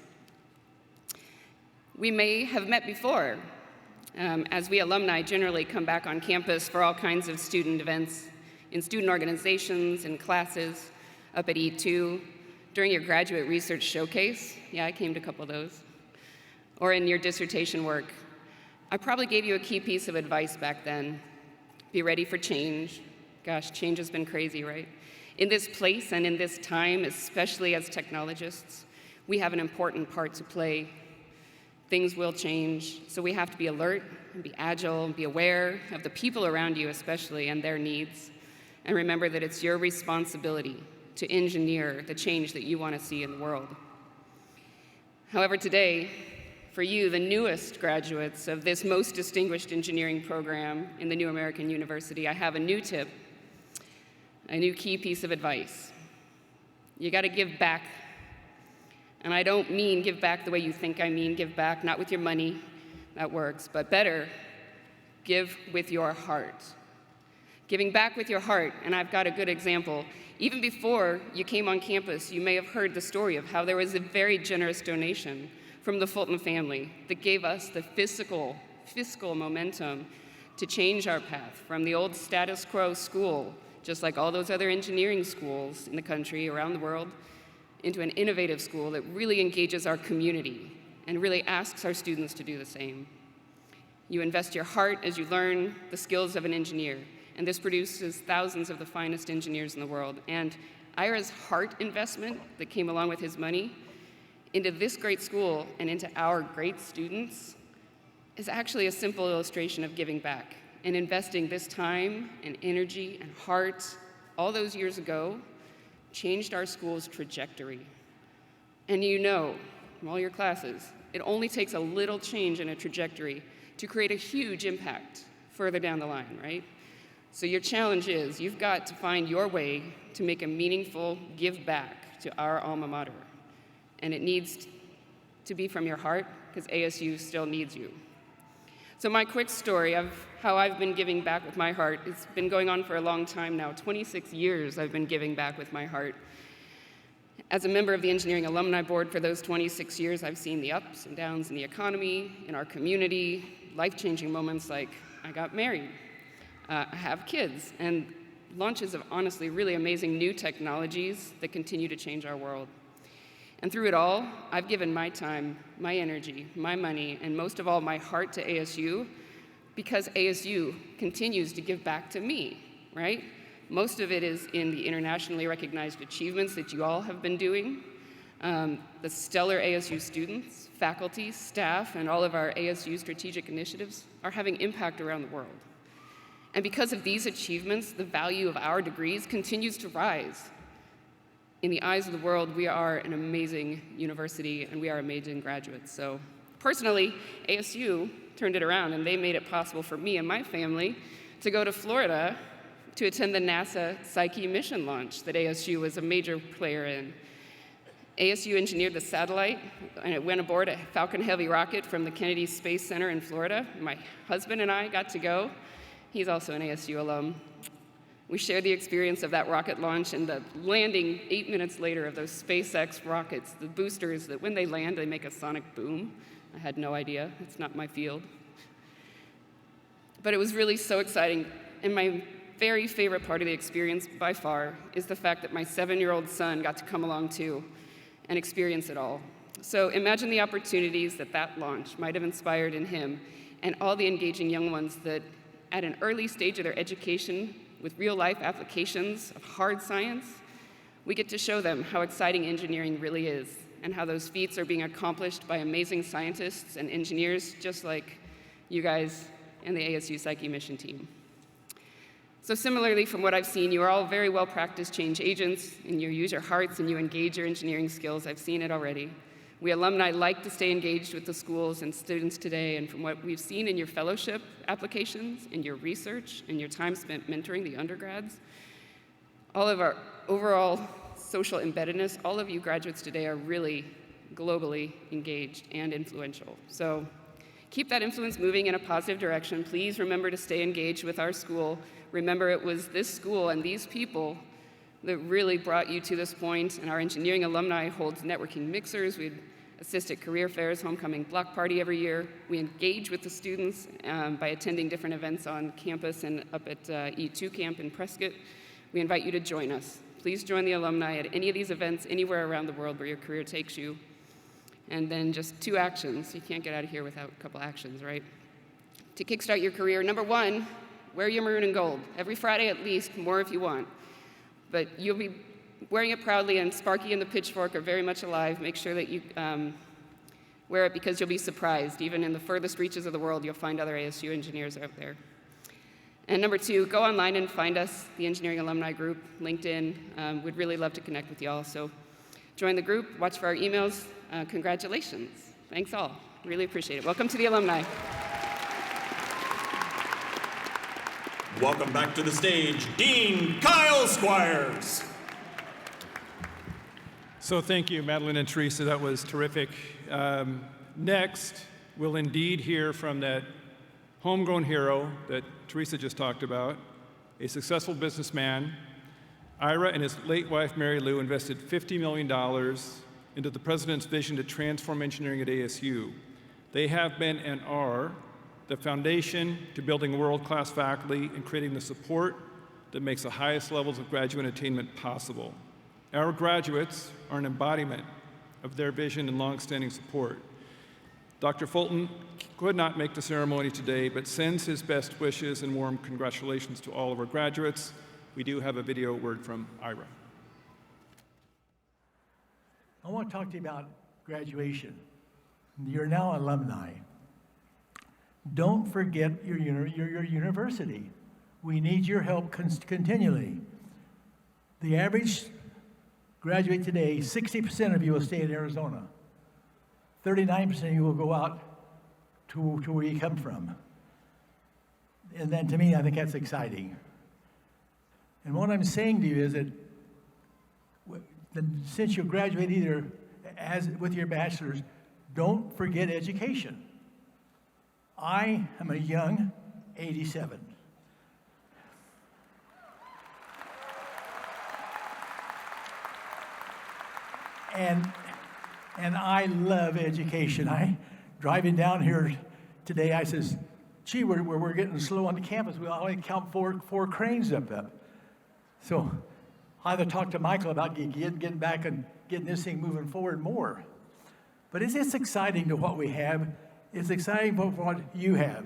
Speaker 21: We may have met before, as we alumni generally come back on campus for all kinds of student events, in student organizations, in classes, up at E2, during your graduate research showcase. Yeah, I came to a couple of those. Or in your dissertation work. I probably gave you a key piece of advice back then. Be ready for change. Gosh, change has been crazy, right? In this place and in this time, especially as technologists, we have an important part to play. Things will change, so we have to be alert and be agile and be aware of the people around you especially and their needs. And remember that it's your responsibility to engineer the change that you want to see in the world. However, today, for you, the newest graduates of this most distinguished engineering program in the New American University, I have a new tip, a new key piece of advice. You got to give back. And I don't mean give back the way you think I mean give back, not with your money, that works, but better, give with your heart. Giving back with your heart, and I've got a good example. Even before you came on campus, you may have heard the story of how there was a very generous donation from the Fulton family that gave us the fiscal momentum to change our path from the old status quo school, just like all those other engineering schools in the country, around the world, into an innovative school that really engages our community and really asks our students to do the same. You invest your heart as you learn the skills of an engineer, and this produces thousands of the finest engineers in the world. And Ira's heart investment that came along with his money into this great school and into our great students is actually a simple illustration of giving back and investing this time and energy and heart all those years ago changed our school's trajectory. And you know from all your classes, it only takes a little change in a trajectory to create a huge impact further down the line, right? So your challenge is you've got to find your way to make a meaningful give back to our alma mater. And it needs to be from your heart, because ASU still needs you. So my quick story of how I've been giving back with my heart, it's been going on for a long time now. 26 years I've been giving back with my heart. As a member of the Engineering Alumni Board for those 26 years, I've seen the ups and downs in the economy, in our community, life-changing moments like I got married, I have kids, and launches of honestly really amazing new technologies that continue to change our world. And through it all, I've given my time, my energy, my money, and most of all, my heart to ASU because ASU continues to give back to me, right? Most of it is in the internationally recognized achievements that you all have been doing. The stellar ASU students, faculty, staff, and all of our ASU strategic initiatives are having impact around the world. And because of these achievements, the value of our degrees continues to rise. In the eyes of the world, we are an amazing university and we are amazing graduates. So personally, ASU turned it around and they made it possible for me and my family to go to Florida to attend the NASA Psyche mission launch that ASU was a major player in. ASU engineered the satellite and it went aboard a Falcon Heavy rocket from the Kennedy Space Center in Florida. My husband and I got to go. He's also an ASU alum. We shared the experience of that rocket launch and the landing 8 minutes later of those SpaceX rockets, the boosters that when they land, they make a sonic boom. I had no idea, it's not my field. But it was really so exciting. And my very favorite part of the experience by far is the fact that my 7-year-old son got to come along too and experience it all. So imagine the opportunities that that launch might have inspired in him and all the engaging young ones that at an early stage of their education with real-life applications of hard science, we get to show them how exciting engineering really is and how those feats are being accomplished by amazing scientists and engineers just like you guys and the ASU Psyche mission team. So similarly, from what I've seen, you are all very well-practiced change agents, and you use your hearts and you engage your engineering skills. I've seen it already. We alumni like to stay engaged with the schools and students today, and from what we've seen in your fellowship applications, in your research, in your time spent mentoring the undergrads, all of our overall social embeddedness, all of you graduates today are really globally engaged and influential. So keep that influence moving in a positive direction. Please remember to stay engaged with our school. Remember it was this school and these people that really brought you to this point, and our engineering alumni holds networking mixers. We assist at career fairs, homecoming block party every year. We engage with the students by attending different events on campus and up at E2 camp in Prescott. We invite you to join us. Please join the alumni at any of these events anywhere around the world where your career takes you. And then just 2 actions. You can't get out of here without a couple actions, right? To kickstart your career, number 1, wear your maroon and gold. Every Friday at least, more if you want. But you'll be wearing it proudly, and Sparky and the Pitchfork are very much alive. Make sure that you wear it because you'll be surprised. Even in the furthest reaches of the world, you'll find other ASU engineers out there. And number 2, go online and find us, the Engineering Alumni Group, LinkedIn. We'd really love to connect with y'all. So join the group, watch for our emails. Congratulations. Thanks all. Really appreciate it. Welcome to the alumni.
Speaker 1: Welcome back to the stage, Dean Kyle Squires.
Speaker 20: So thank you, Madeline and Teresa. That was terrific. Next, we'll indeed hear from that homegrown hero that Teresa just talked about, a successful businessman. Ira and his late wife, Mary Lou, invested $50 million into the president's vision to transform engineering at ASU. They have been and are the foundation to building world-class faculty and creating the support that makes the highest levels of graduate attainment possible. Our graduates are an embodiment of their vision and long-standing support. Dr. Fulton could not make the ceremony today, but sends his best wishes and warm congratulations to all of our graduates. We do have a video word from Ira.
Speaker 2: I want to talk to you about graduation. You're now alumni. Don't forget your university. We need your help continually. The average graduate today, 60% of you will stay in Arizona. 39% of you will go out to where you come from. And then to me, I think that's exciting. And what I'm saying to you is that since you graduate either with your bachelor's, don't forget education. I am a young 87. And I love education. Driving down here today, I says, gee, we're getting slow on the campus. We only count four cranes up. So I had to talk to Michael about getting back and getting this thing moving forward more. But it's exciting to what we have. It's exciting for what you have.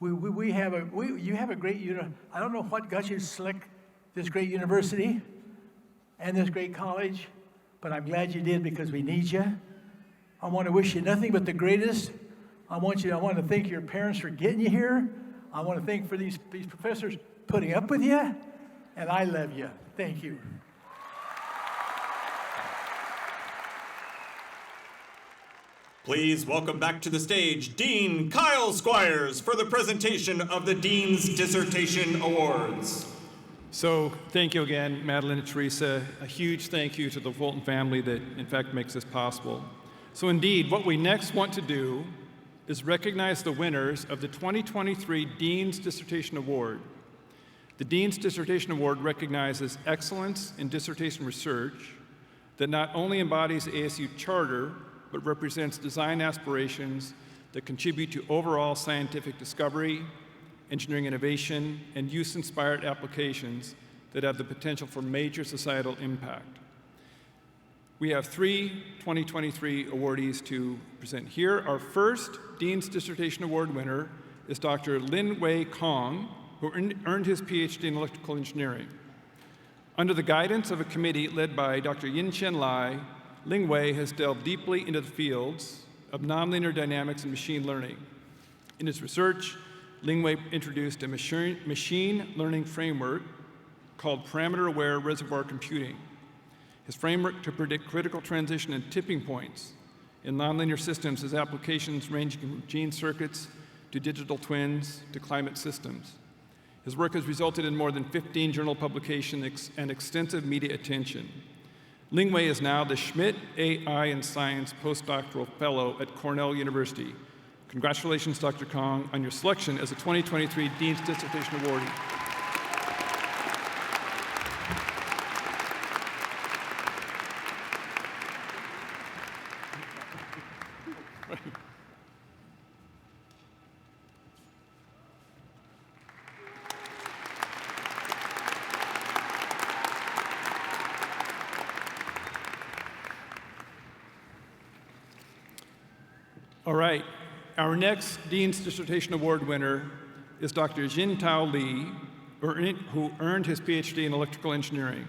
Speaker 2: You have a great I don't know what got you to select this great university and this great college, but I'm glad you did because we need you. I want to wish you nothing but the greatest. I want to thank your parents for getting you here. I want to thank for these professors putting up with you, and I love you. Thank you.
Speaker 1: Please welcome back to the stage Dean Kyle Squires for the presentation of the Dean's Dissertation Awards.
Speaker 20: So thank you again, Madeline and Teresa. A huge thank you to the Fulton family that, in fact, makes this possible. So indeed, what we next want to do is recognize the winners of the 2023 Dean's Dissertation Award. The Dean's Dissertation Award recognizes excellence in dissertation research that not only embodies the ASU charter, but represents design aspirations that contribute to overall scientific discovery, engineering innovation, and use-inspired applications that have the potential for major societal impact. We have 3 2023 awardees to present here. Our first Dean's Dissertation Award winner is Dr. Lin Wei Kong, who earned his PhD in electrical engineering. Under the guidance of a committee led by Dr. Yin-Chen Lai, Ling Wei has delved deeply into the fields of nonlinear dynamics and machine learning. In his research, Ling Wei introduced a machine learning framework called parameter-aware reservoir computing. His framework to predict critical transition and tipping points in nonlinear systems has applications ranging from gene circuits to digital twins to climate systems. His work has resulted in more than 15 journal publications and extensive media attention. Ling Wei is now the Schmidt AI and Science Postdoctoral Fellow at Cornell University. Congratulations, Dr. Kong, on your selection as a 2023 Dean's Dissertation Awardee. All right, our next Dean's Dissertation Award winner is Dr. Jintao Li, who earned his PhD in electrical engineering.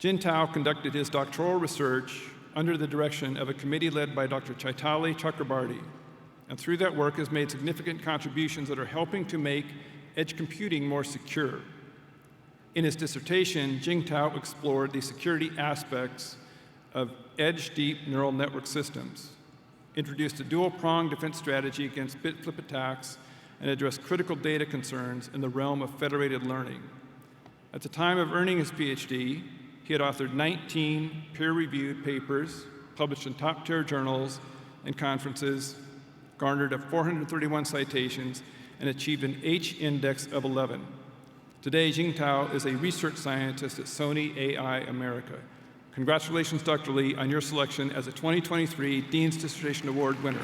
Speaker 20: Jintao conducted his doctoral research under the direction of a committee led by Dr. Chaitali Chakrabarty, and through that work has made significant contributions that are helping to make edge computing more secure. In his dissertation, Jintao explored the security aspects of edge-deep neural network systems, introduced a dual-pronged defense strategy against bit flip attacks, and addressed critical data concerns in the realm of federated learning. At the time of earning his PhD, he had authored 19 peer-reviewed papers, published in top-tier journals and conferences, garnered 431 citations, and achieved an H-index of 11. Today, Jintao is a research scientist at Sony AI America. Congratulations, Dr. Li, on your selection as a 2023 Dean's Dissertation Award winner.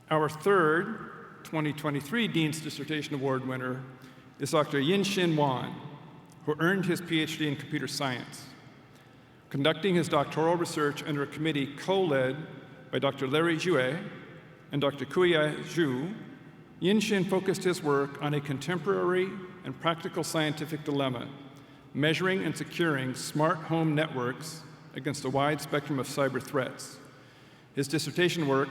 Speaker 20: Our third 2023 Dean's Dissertation Award winner is Dr. Yin-Shin Wan, who earned his PhD in computer science. Conducting his doctoral research under a committee co-led by Dr. Larry Jue and Dr. Kuya Zhu, Yin-Shin focused his work on a contemporary and practical scientific dilemma, measuring and securing smart home networks against a wide spectrum of cyber threats. His dissertation work,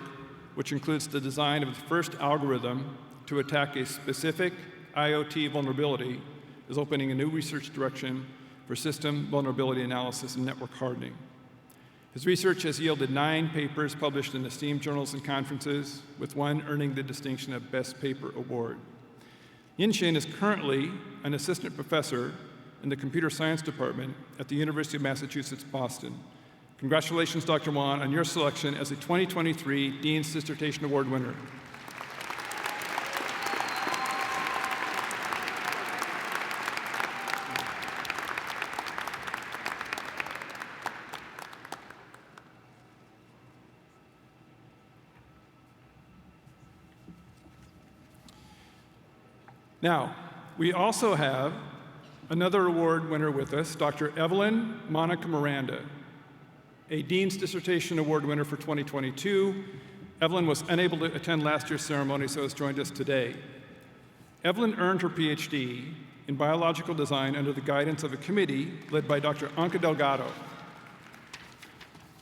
Speaker 20: which includes the design of the first algorithm to attack a specific IoT vulnerability, is opening a new research direction for system vulnerability analysis and network hardening. His research has yielded 9 papers published in esteemed journals and conferences, with one earning the distinction of Best Paper Award. Yin-Shin is currently an assistant professor in the Computer Science Department at the University of Massachusetts, Boston. Congratulations, Dr. Wan, on your selection as a 2023 Dean's Dissertation Award winner. Now, we also have another award winner with us, Dr. Evelyn Monica Miranda, a Dean's Dissertation Award winner for 2022. Evelyn was unable to attend last year's ceremony, so has joined us today. Evelyn earned her PhD in biological design under the guidance of a committee led by Dr. Anca Delgado.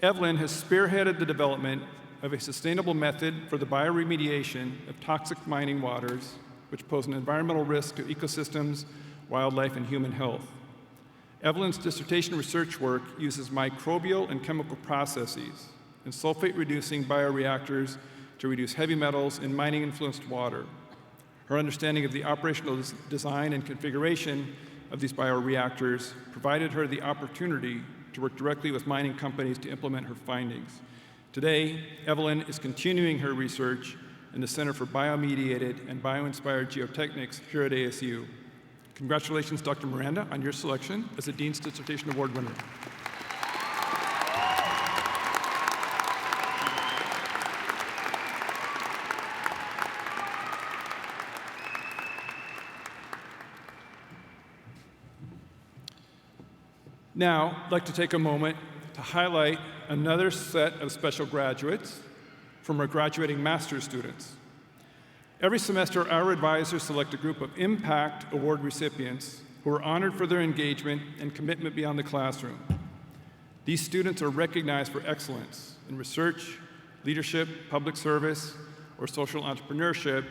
Speaker 20: Evelyn has spearheaded the development of a sustainable method for the bioremediation of toxic mining waters, which pose an environmental risk to ecosystems, wildlife, and human health. Evelyn's dissertation research work uses microbial and chemical processes and sulfate-reducing bioreactors to reduce heavy metals in mining-influenced water. Her understanding of the operational design and configuration of these bioreactors provided her the opportunity to work directly with mining companies to implement her findings. Today, Evelyn is continuing her research in the Center for Biomediated and Bio-Inspired Geotechnics here at ASU. Congratulations, Dr. Miranda, on your selection as a Dean's Dissertation Award winner. Now, I'd like to take a moment to highlight another set of special graduates from our graduating master's students. Every semester, our advisors select a group of Impact Award recipients who are honored for their engagement and commitment beyond the classroom. These students are recognized for excellence in research, leadership, public service, or social entrepreneurship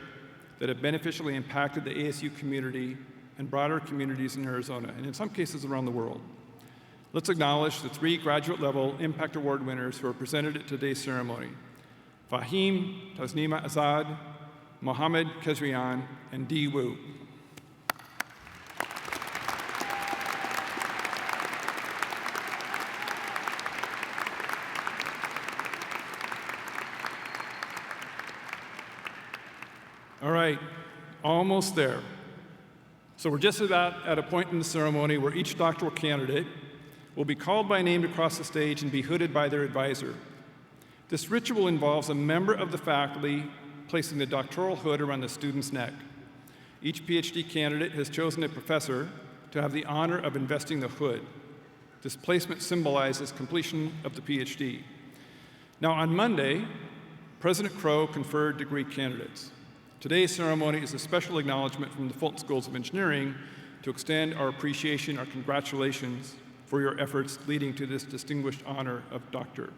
Speaker 20: that have beneficially impacted the ASU community and broader communities in Arizona, and in some cases around the world. Let's acknowledge the 3 graduate-level Impact Award winners who are presented at today's ceremony: Fahim Tasnima Azad, Mohammed Kezrian, and Dee Wu. All right, almost there. So we're just about at a point in the ceremony where each doctoral candidate will be called by name to cross the stage and be hooded by their advisor. This ritual involves a member of the faculty placing the doctoral hood around the student's neck. Each PhD candidate has chosen a professor to have the honor of investing the hood. This placement symbolizes completion of the PhD. Now, on Monday, President Crow conferred degree candidates. Today's ceremony is a special acknowledgement from the Fulton Schools of Engineering to extend our appreciation, our congratulations for your efforts leading to this distinguished honor of doctor.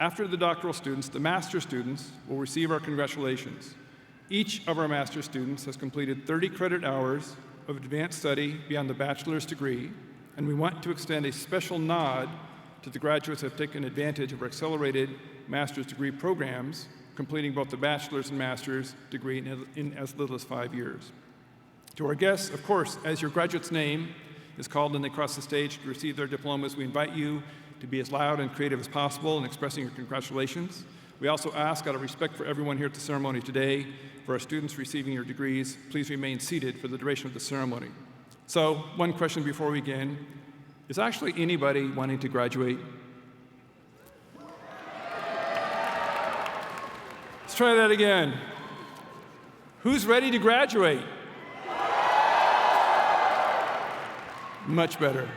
Speaker 20: After the doctoral students, the master students will receive our congratulations. Each of our master students has completed 30 credit hours of advanced study beyond the bachelor's degree, and we want to extend a special nod to the graduates who have taken advantage of our accelerated master's degree programs, completing both the bachelor's and master's degree in as little as 5 years. To our guests, of course, as your graduate's name is called and they cross the stage to receive their diplomas, we invite you to be as loud and creative as possible in expressing your congratulations. We also ask, out of respect for everyone here at the ceremony today, for our students receiving your degrees, please remain seated for the duration of the ceremony. So, one question before we begin: is actually anybody wanting to graduate? Let's try that again. Who's ready to graduate? Much better.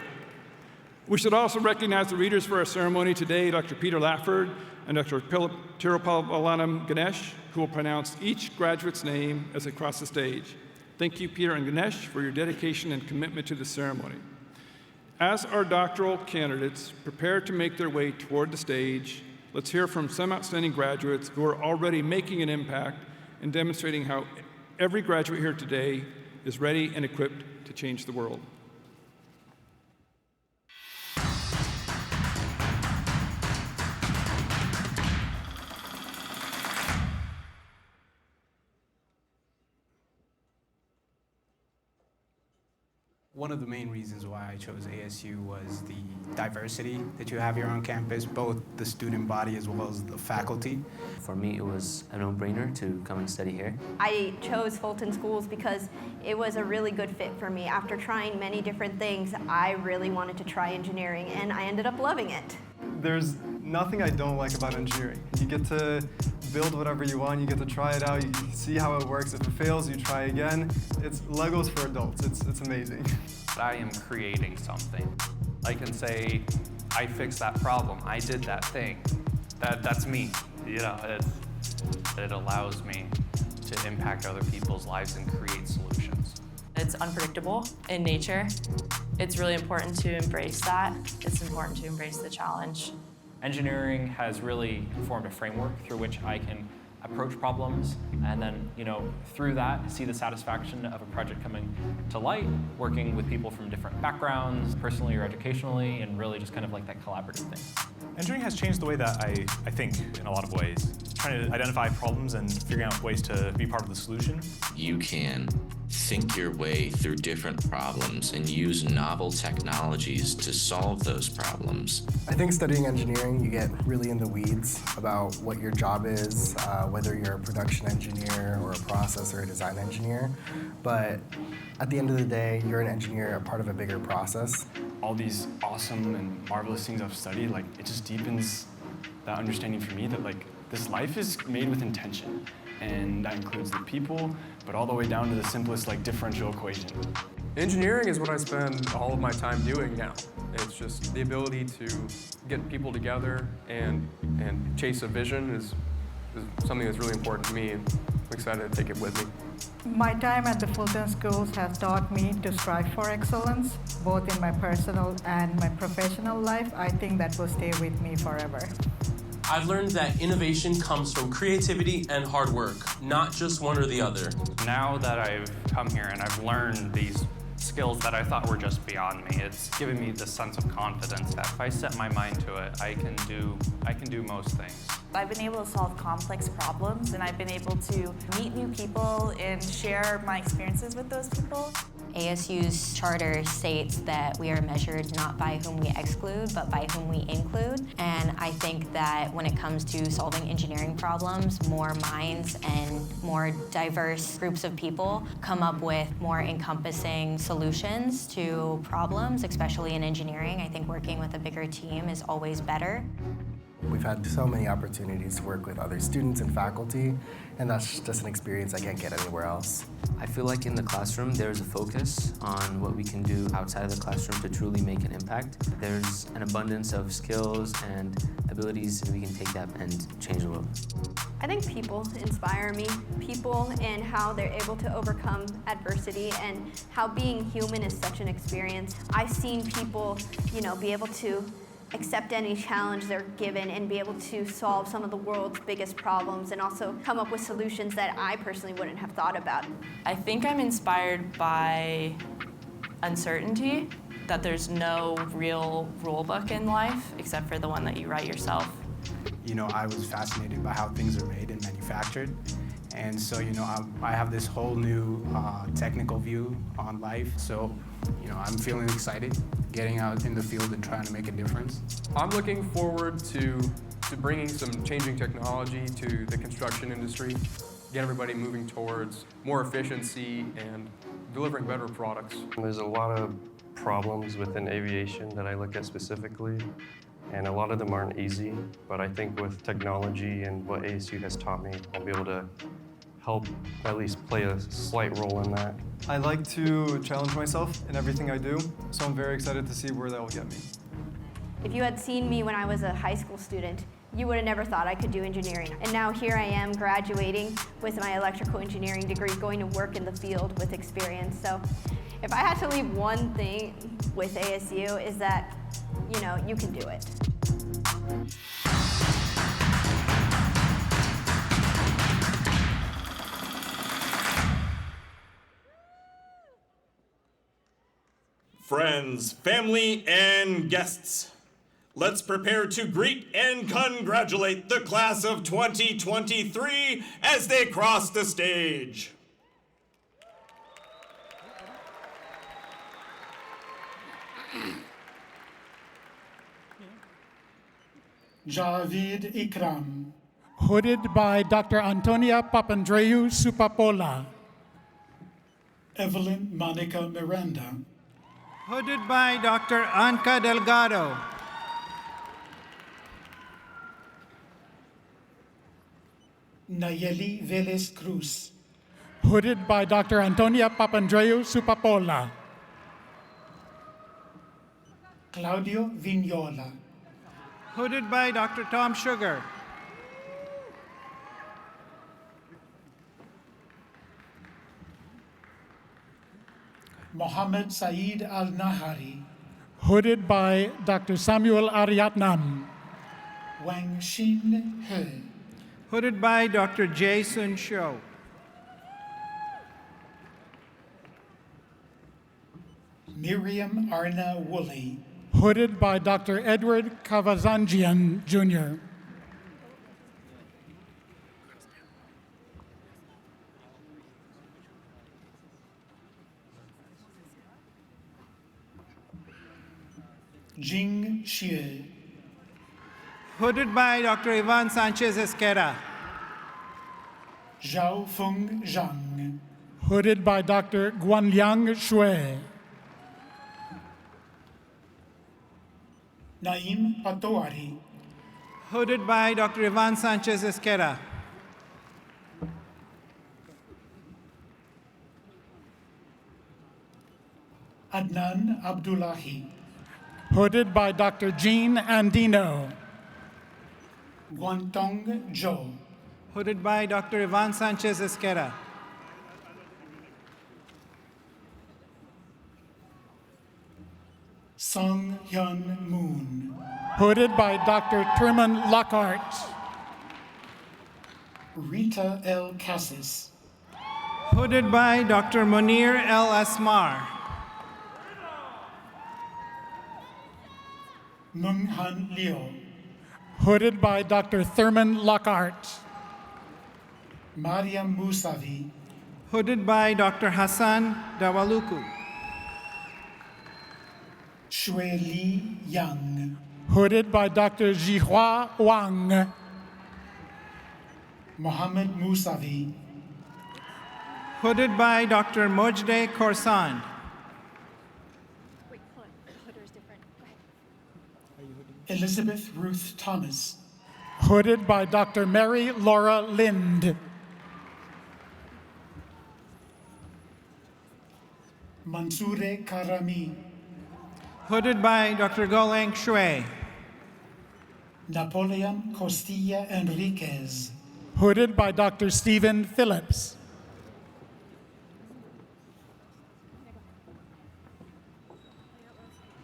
Speaker 20: We should also recognize the readers for our ceremony today, Dr. Peter Lafford and Dr. Tirupalalam Ganesh, who will pronounce each graduate's name as they cross the stage. Thank you, Peter and Ganesh, for your dedication and commitment to the ceremony. As our doctoral candidates prepare to make their way toward the stage, let's hear from some outstanding graduates who are already making an impact and demonstrating how every graduate here today is ready and equipped to change the world.
Speaker 11: One of the main reasons why I chose ASU was the diversity that you have here on campus, both the student body as well as the faculty.
Speaker 3: For me, it was a no-brainer to come and study here.
Speaker 8: I chose Fulton Schools because it was a really good fit for me. After trying many different things, I really wanted to try engineering, and I ended up loving it.
Speaker 22: There's nothing I don't like about engineering. You get to build whatever you want, you get to try it out, you see how it works. If it fails, you try again. It's Legos for adults. It's amazing.
Speaker 12: I am creating something. I can say, I fixed that problem, I did that thing. That's me. You know, it allows me to impact other people's lives and create solutions.
Speaker 23: It's unpredictable in nature. It's really important to embrace that. It's important to embrace the challenge.
Speaker 4: Engineering has really formed a framework through which I can approach problems and then, through that, see the satisfaction of a project coming to light, working with people from different backgrounds, personally or educationally, and really just kind of like that collaborative thing.
Speaker 24: Engineering has changed the way that I think in a lot of ways. Trying to identify problems and figuring out ways to be part of the solution.
Speaker 25: You can think your way through different problems and use novel technologies to solve those problems.
Speaker 26: I think studying engineering, you get really in the weeds about what your job is, whether you're a production engineer or a process or a design engineer. But at the end of the day, you're an engineer, a part of a bigger process.
Speaker 27: All these awesome and marvelous things I've studied, it just deepens that understanding for me that this life is made with intention. And that includes the people, but all the way down to the simplest differential equation.
Speaker 12: Engineering is what I spend all of my time doing now. It's just the ability to get people together and chase a vision is something that's really important to me, and I'm excited to take it with me.
Speaker 28: My time at the Fulton Schools has taught me to strive for excellence, both in my personal and my professional life. I think that will stay with me forever.
Speaker 29: I've learned that innovation comes from creativity and hard work, not just one or the other.
Speaker 12: Now that I've come here and I've learned these skills that I thought were just beyond me, it's given me this sense of confidence that if I set my mind to it, I can do most things.
Speaker 23: I've been able to solve complex problems, and I've been able to meet new people and share my experiences with those people.
Speaker 30: ASU's charter states that we are measured not by whom we exclude, but by whom we include. And I think that when it comes to solving engineering problems, more minds and more diverse groups of people come up with more encompassing solutions to problems, especially in engineering. I think working with a bigger team is always better.
Speaker 26: We've had so many opportunities to work with other students and faculty, and that's just an experience I can't get anywhere else.
Speaker 3: I feel like in the classroom, there's a focus on what we can do outside of the classroom to truly make an impact. There's an abundance of skills and abilities, and we can take that and change the world.
Speaker 8: I think people inspire me. People and how they're able to overcome adversity and how being human is such an experience. I've seen people, be able to accept any challenge they're given and be able to solve some of the world's biggest problems and also come up with solutions that I personally wouldn't have thought about.
Speaker 23: I think I'm inspired by uncertainty, that there's no real rule book in life except for the one that you write yourself.
Speaker 11: I was fascinated by how things are made and manufactured. And so, I have this whole new technical view on life. So, I'm feeling excited getting out in the field and trying to make a difference.
Speaker 12: I'm looking forward to bringing some changing technology to the construction industry, get everybody moving towards more efficiency and delivering better products.
Speaker 31: There's a lot of problems within aviation that I look at specifically, and a lot of them aren't easy, but I think with technology and what ASU has taught me, I'll be able to help at least play a slight role in that.
Speaker 22: I like to challenge myself in everything I do, so I'm very excited to see where that will get me.
Speaker 8: If you had seen me when I was a high school student, you would have never thought I could do engineering. And now here I am graduating with my electrical engineering degree, going to work in the field with experience. So if I had to leave one thing with ASU is that, you can do it.
Speaker 1: Friends, family, and guests, let's prepare to greet and congratulate the class of 2023 as they cross the stage.
Speaker 5: Javid Ikram.
Speaker 6: Hooded by Dr. Antonia Papandreou Supapola.
Speaker 5: Evelyn Monica Miranda.
Speaker 7: Hooded by Dr. Anca Delgado.
Speaker 5: Nayeli Velez Cruz.
Speaker 6: Hooded by Dr. Antonia Papandreou Supapola.
Speaker 5: Claudio Vignola.
Speaker 7: Hooded by Dr. Tom Sugar.
Speaker 5: Mohammed Saeed Al Nahari.
Speaker 6: Hooded by Dr. Samuel Ariatnam.
Speaker 5: Wang Xin He.
Speaker 7: Hooded by Dr. Jason Shou.
Speaker 5: Miriam Arna Woolley.
Speaker 6: Hooded by Dr. Edward Kavazanjian, Jr.
Speaker 5: Jing Xie.
Speaker 7: Hooded by Dr. Ivan Sanchez Esquera.
Speaker 5: Zhao Feng Zhang.
Speaker 6: Hooded by Dr. Guanliang Shui.
Speaker 5: Naim Patoari.
Speaker 7: Hooded by Dr. Ivan Sanchez Esquera.
Speaker 5: Adnan Abdullahi.
Speaker 6: Hooded by Dr. Jean Andino.
Speaker 5: Guantong Zhou.
Speaker 7: Hooded by Dr. Ivan Sanchez Esquera.
Speaker 5: Sung Hyun Moon.
Speaker 6: Hooded by Dr. Truman Lockhart.
Speaker 5: Rita L. Cassis.
Speaker 7: Hooded by Dr. Munir El Asmar.
Speaker 5: Mung Han Liu.
Speaker 6: Hooded by Dr. Thurman Lockhart.
Speaker 5: Mariam Musavi.
Speaker 7: Hooded by Dr. Hassan Dawaluku.
Speaker 5: Shui Li Yang.
Speaker 6: Hooded by Dr. Jihua Wang.
Speaker 5: Mohammed Musavi.
Speaker 7: Hooded by Dr. Mojde Korsan.
Speaker 5: Elizabeth Ruth Thomas.
Speaker 6: Hooded by Dr. Mary Laura Lind.
Speaker 5: Mansoure Karami.
Speaker 7: Hooded by Dr. Goleng Shui.
Speaker 5: Napoleon Costilla Enriquez.
Speaker 6: Hooded by Dr. Stephen Phillips.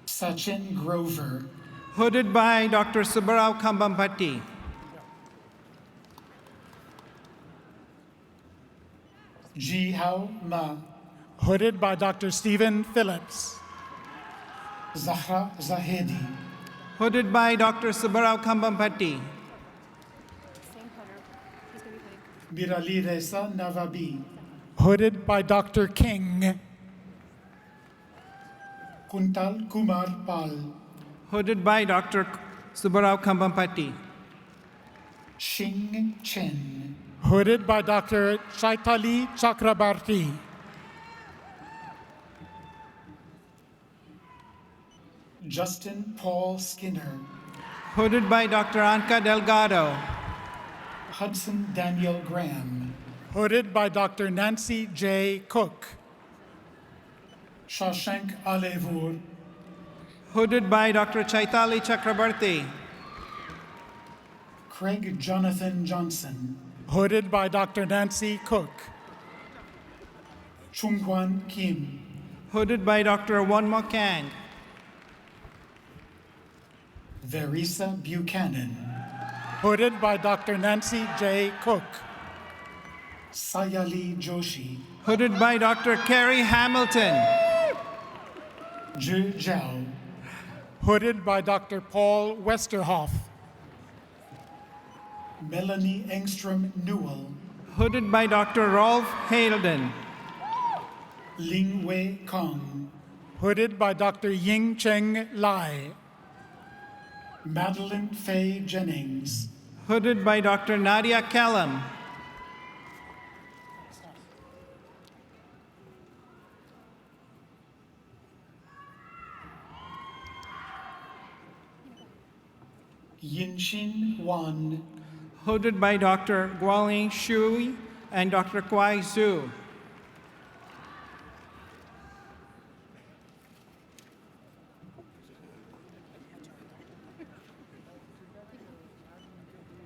Speaker 5: Sachin Grover.
Speaker 7: Hooded by Dr. Subarao Kambampati.
Speaker 5: Ji Hao Ma.
Speaker 6: Hooded by Dr. Stephen Phillips.
Speaker 5: Zahra Zahedi.
Speaker 7: Hooded by Dr. Subarao Kambampati.
Speaker 5: Mirali Reza Navabi.
Speaker 6: Hooded by Dr. King.
Speaker 5: Kuntal Kumar Pal.
Speaker 7: Hooded by Dr. Subarao Kambampati.
Speaker 5: Xing Chen.
Speaker 6: Hooded by Dr. Chaitali Chakrabarti.
Speaker 5: Justin Paul Skinner.
Speaker 7: Hooded by Dr. Anca Delgado.
Speaker 5: Hudson Daniel Graham.
Speaker 6: Hooded by Dr. Nancy J. Cook.
Speaker 5: Shashank Alevur.
Speaker 7: Hooded by Dr. Chaitali Chakrabarti.
Speaker 5: Craig Jonathan Johnson.
Speaker 6: Hooded by Dr. Nancy Cook.
Speaker 5: Chungwan Kim.
Speaker 7: Hooded by Dr. Wonmo Kang.
Speaker 5: Verisa Buchanan.
Speaker 6: Hooded by Dr. Nancy J. Cook.
Speaker 5: Sayali Joshi.
Speaker 7: Hooded by Dr. Kerry Hamilton.
Speaker 5: Zhu Zhao.
Speaker 6: Hooded by Dr. Paul Westerhoff.
Speaker 5: Melanie Engstrom Newell.
Speaker 7: Hooded by Dr. Rolf Hayden.
Speaker 5: Ling Wei Kong.
Speaker 6: Hooded by Dr. Ying Cheng Lai.
Speaker 5: Madeline Faye Jennings.
Speaker 7: Hooded by Dr. Nadia Callum.
Speaker 5: Yinshin Wan.
Speaker 7: Hooded by Dr. Guoling Shui and Dr. Kwai Zhu.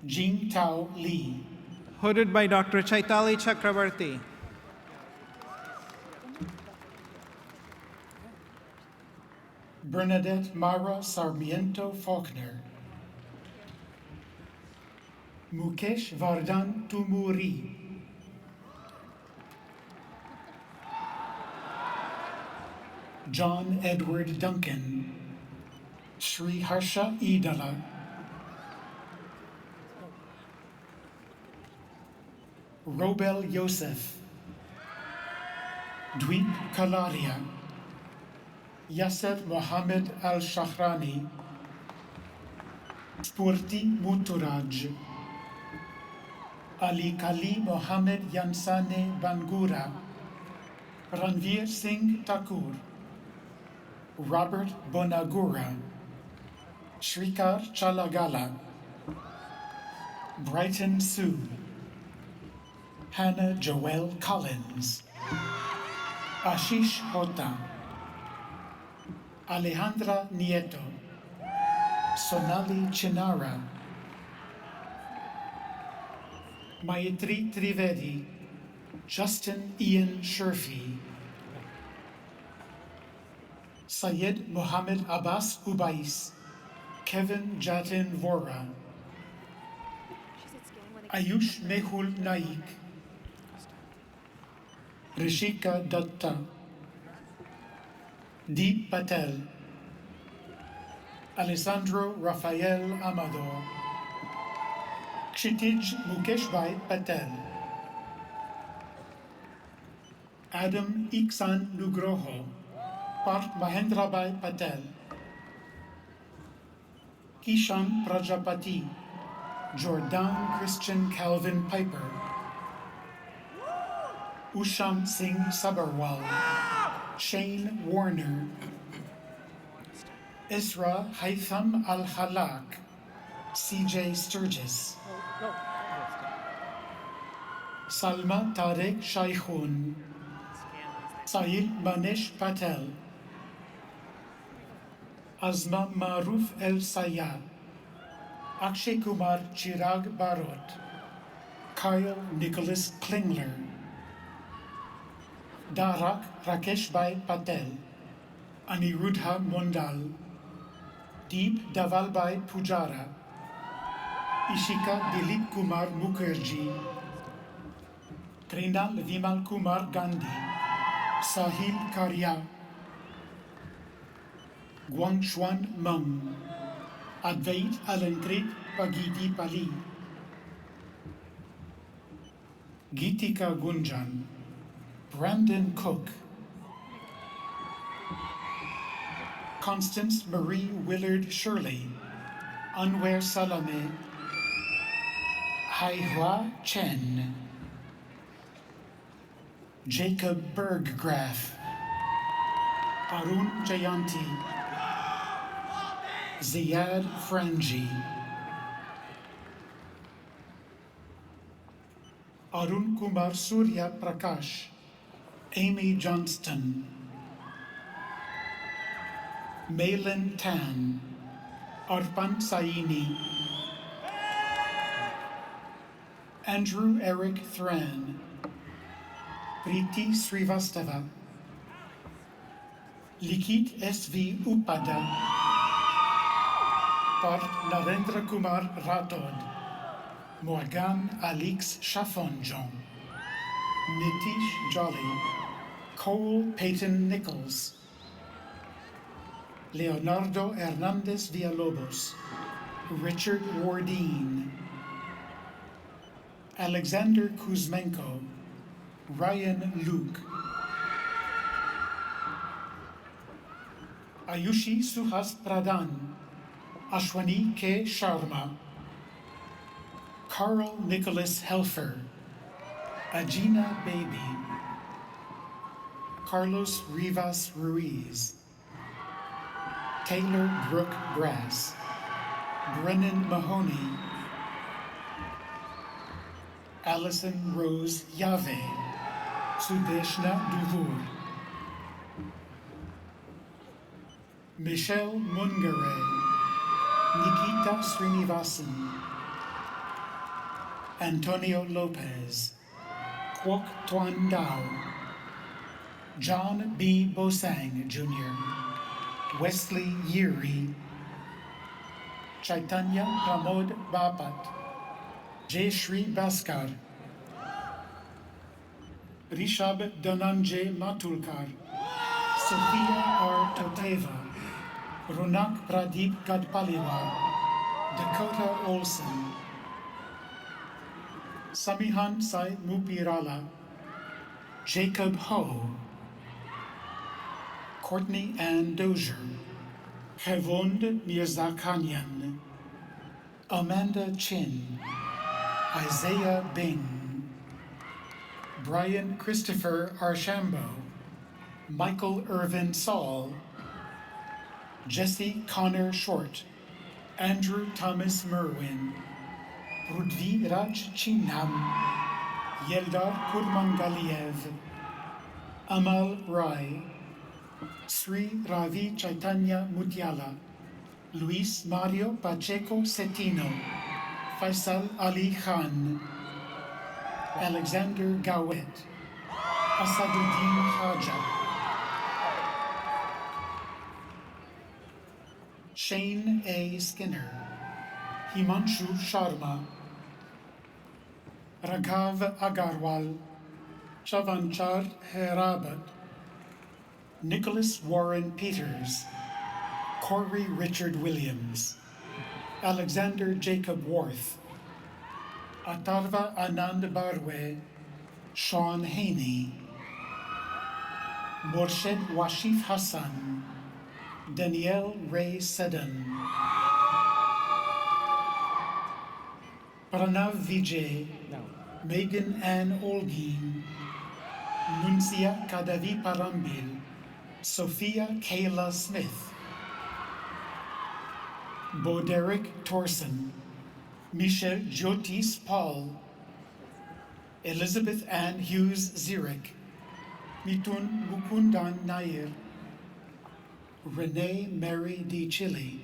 Speaker 5: Jing Tao Lee.
Speaker 7: Hooded by Dr. Chaitali Chakravarti.
Speaker 5: Bernadette Mara Sarmiento Faulkner. Mukesh Vardhan Tumuri. John Edward Duncan. Sri Harsha Idala. Robel Yosef. Dweep Kalaria. Yasser Mohammed Al-Shahrani. Spurti Muturaj. Ali Kali Mohammed Yansane Bangura. Ranveer Singh Thakur. Robert Bonagura. Shrikar Chalagala. Brighton Sue. Hannah Joelle Collins. Ashish Hota. Alejandra Nieto. Sonali Chinara. Mayatri Trivedi. Justin Ian Sherfy. Syed Mohammed Abbas Ubais. Kevin Jatin Vora. Ayush Mehul Naik. Rishika Datta. Deep Patel. Alessandro Rafael Amador. Kshitij Mukeshbhai Patel. Adam Iksan Nugroho. Parth Mahendrabhai Patel. Kishan Prajapati. Jordan Christian Calvin Piper. Usham Singh Sabharwal. Shane Warner. Isra Haitham Al-Halak. CJ Sturgis. Salma Tarek Shaikhun. Sahil Manish Patel. Azma Maruf El Sayad. Akshay Kumar Chirag Barot. Kyle Nicholas Klingler. Darak Rakesh Bhai Patel. Anirudha Mondal. Deep Davalbhai Pujara. Ishika Dilip Kumar Mukherjee. Krinal Vimal Kumar Gandhi. Sahil Karya. Guangshuan Meng. Advait Alankrit Pagidi Pali. Gitika Gunjan. Brandon Cook. Constance Marie Willard Shirley. Anwer Salame. Haihua Chen. Jacob Berggraf. Arun Jayanti. Ziyad Franji. Arun Kumar Surya Prakash. Amy Johnston. Malin Tan. Arpan Saini. Andrew Eric Thran. Priti Srivastava. Likit S.V. Upada. Parth Narendra Kumar Rathod. Morgan Alix Chafonjon. Nitish Jolly. Cole Peyton Nichols. Leonardo Hernandez Villalobos. Richard Wardeen. Alexander Kuzmenko. Ryan Luke.
Speaker 6: Ayushi Suhas Pradhan, Ashwani K. Sharma, Carl Nicholas Helfer, Agina Baby, Carlos Rivas Ruiz, Taylor Brooke Brass, Brennan Mahoney, Allison Rose Yave, Sudeshna Duvur, Michelle Mungare, Nikita Srinivasan, Antonio Lopez, Kwok Tuan Dao, John B. Bosang Jr., Wesley Yeri, Chaitanya Pramod Bapat, Jayashri Bhaskar, Rishab Dhananjay Matulkar, Sophia R. Toteva, Ronak Pradeep Gadpaliwar, Dakota Olson, Samihan Sai Mupirala, Jacob Ho, Courtney Ann Dozier, Hevond Mirzakanyan, Amanda Chin, Isaiah Bing, Brian Christopher Archambault, Michael Irvin Saul, Jesse Connor Short, Andrew Thomas Merwin, Prudvi Raj Chinham, Yeldar Kurmangaliev, Amal Rai, Sri Ravi Chaitanya Mutyala, Luis Mario Pacheco Cetino, Faisal Ali Khan, Alexander Gawet, Asaduddin Haja, Shane A. Skinner, Himanshu Sharma, Raghav Agarwal, Chavanchar Herabat, Nicholas Warren Peters, Corey Richard Williams, Alexander Jacob Worth, Atarva Anand Barwe, Sean Haney, Morshed Washif Hassan, Danielle Ray Sedan, Pranav Vijay, Megan Ann Olgin, Nuncia Kadavi Parambil, Sophia Kayla Smith, Boderick Torson, Michelle Jyotis Paul, Elizabeth Ann Hughes Zurich, Mitun Mukundan Nair, Renee Mary D. Chili,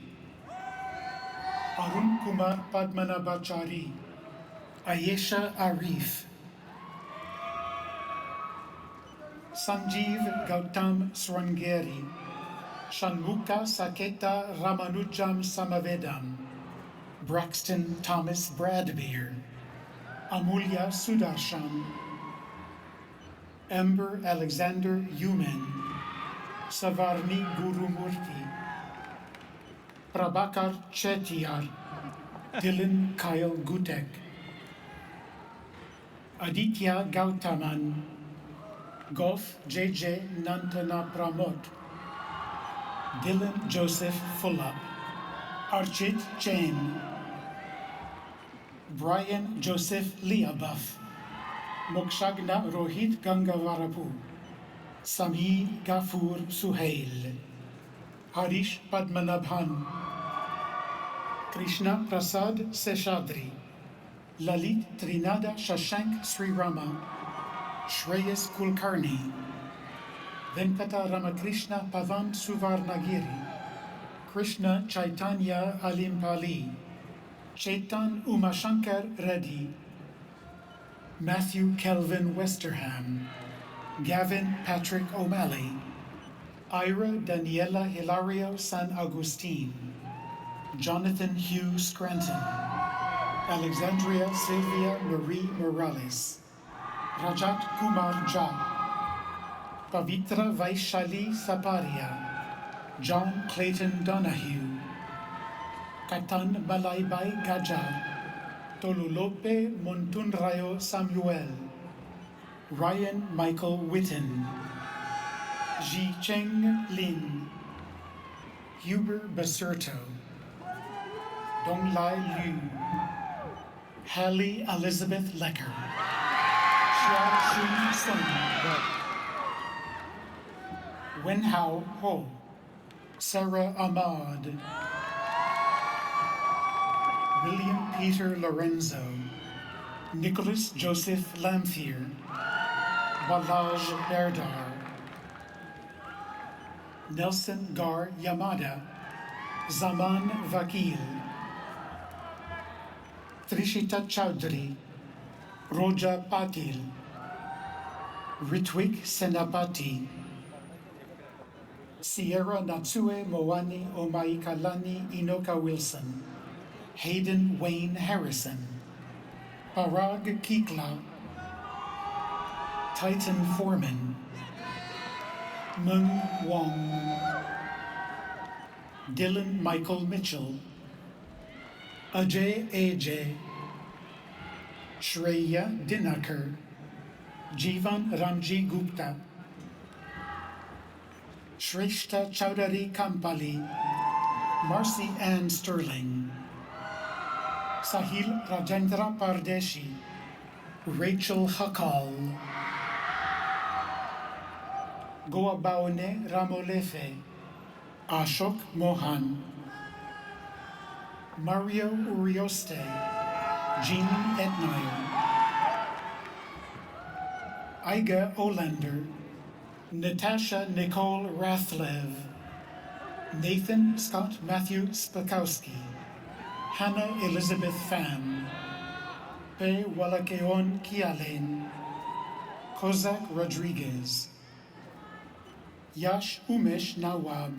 Speaker 6: Arun Kumar Padmanabhachari, Ayesha Arif, Sanjeev Gautam Srangeri, Shanmuka Saketa Ramanujam Samavedam, Braxton Thomas Bradbeer, Amulya Sudarshan, Ember Alexander Yuman, Savarni Gurumurthy, Prabhakar Chetiyar, Dylan Kyle Gutek, Aditya Gautaman, Goff J.J. Nantana Pramod, Dylan Joseph Fullap, Archit Jain, Brian Joseph Liabuff, Mokshagna Rohit Gangavarapu, Sami Gafur Suhail, Harish Padmanabhan, Krishna Prasad Seshadri, Lalit Trinada Shashank Srirama, Shreyas Kulkarni, Venkata Ramakrishna Pavan Suvarnagiri, Krishna Chaitanya Alimpali, Chetan Umashankar Reddy, Matthew Kelvin Westerham, Gavin Patrick O'Malley, Ira Daniela Hilario San Agustin, Jonathan Hugh Scranton, Alexandria Sylvia Marie Morales, Rajat Kumar Jha, Pavitra Vaishali Saparia, John Clayton Donahue, Katan Malaibai Gajar, Tolulope Montunrayo Samuel, Ryan Michael Witten, Ji Cheng Lin, Huber Basurto, Dong Lai Liu, Hallie Elizabeth Lecker, Xia Shun Sun, Wenhao Ho, Sarah Ahmad, William Peter Lorenzo, Nicholas Joseph Lamphere, Balaj Berdar, Nelson Gar Yamada, Zaman Vakil, Trishita Chowdhury, Roja Patil, Ritwik Senapati, Sierra Natsue Moani Omaikalani Inoka Wilson, Hayden Wayne Harrison, Parag Kikla, Titan Foreman, Mung Wong, Dylan Michael Mitchell, Ajay AJ, Shreya Dinakar, Jivan Ramji Gupta, Shrestha Chowdhury Kampali, Marcy Ann Sterling, Sahil Rajendra Pardeshi, Rachel Hakal, Goabaone Ramolefe, Ashok Mohan, Mario Urioste, Jean Etnayer, Iga Olander, Natasha Nicole Rathlev, Nathan Scott Matthew Spakowski, Hannah Elizabeth Pham, Pe Walakeon Kialen, Kozak Rodriguez, Yash Umesh Nawab,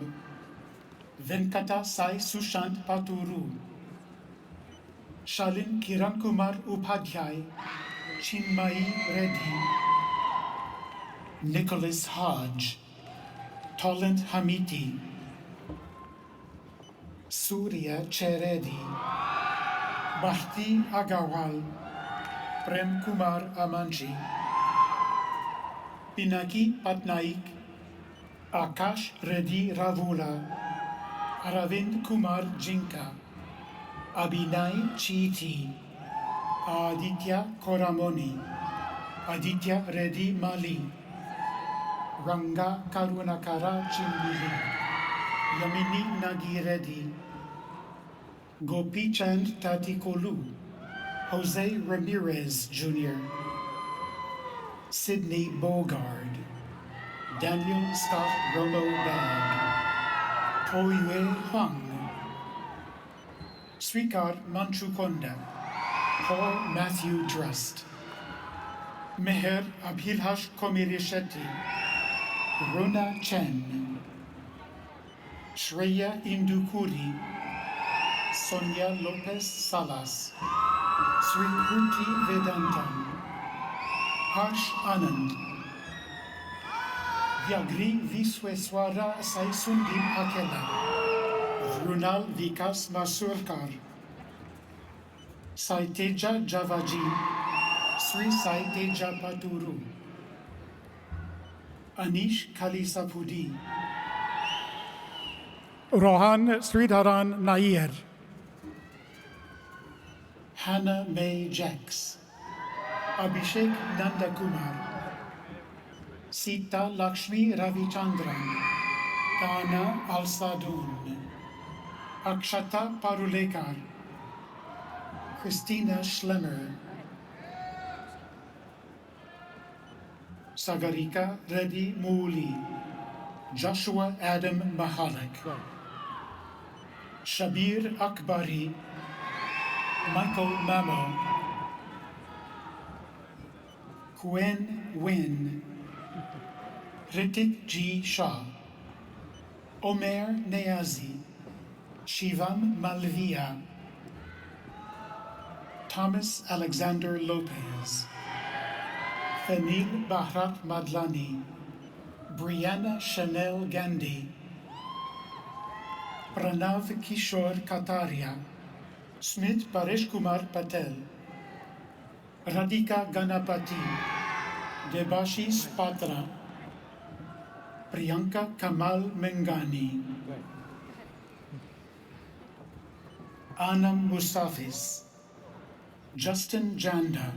Speaker 6: Venkata Sai Sushant Paturu, Shalin Kiran Kumar Upadhyay, Chinmai Reddy, Nicholas Hodge, Tolant Hamiti, Surya Cheredi, Bharti Agarwal, Prem Kumar Amanji, Pinaki Patnaik, Akash Reddy Ravula, Aravind Kumar Jinka, Abhinay Chiti, Aditya Koramoni, Aditya Reddy Mali, Ranga Karunakara Chimbili, Yamini Nagi Reddy, Gopi Chand Tatikolu, Jose Ramirez Jr., Sidney Bogard, Daniel Scott Romo Bag, Toyue Huang, Srikar Manchukonda, Paul Matthew Drust, Meher Abhilhash Komirishetty, Rona Chen, Shreya Indukuri, Sonia Lopez Salas, Sri Kruti Vedantam, Harsh Anand, Vyagri Visweswara Saisundip Akela, Vrunal Vikas Masurkar, Saiteja Javaji, Sri Saiteja Paturu, Anish Kalisapudi, Rohan Sridharan Nair, Hannah May Jacks, Abhishek Nandakumar, Sita Lakshmi Ravichandran, Dana Alsadun, Akshata Parulekar, Christina Schlemmer, Sagarika Reddy Mooli, Joshua Adam Mahalik, Shabir Akbari, Michael Mamo, Quen Win, Ritik G. Shah, Omer Neazi, Shivam Malviya, Thomas Alexander Lopez, Fenil Bharat Madlani, Brianna Chanel Gandhi, Pranav Kishore Kataria, Smith Paresh Kumar Patel, Radhika Ganapati, Debashis Patra, Priyanka Kamal Mengani, Anam Mustafis, Justin Janda,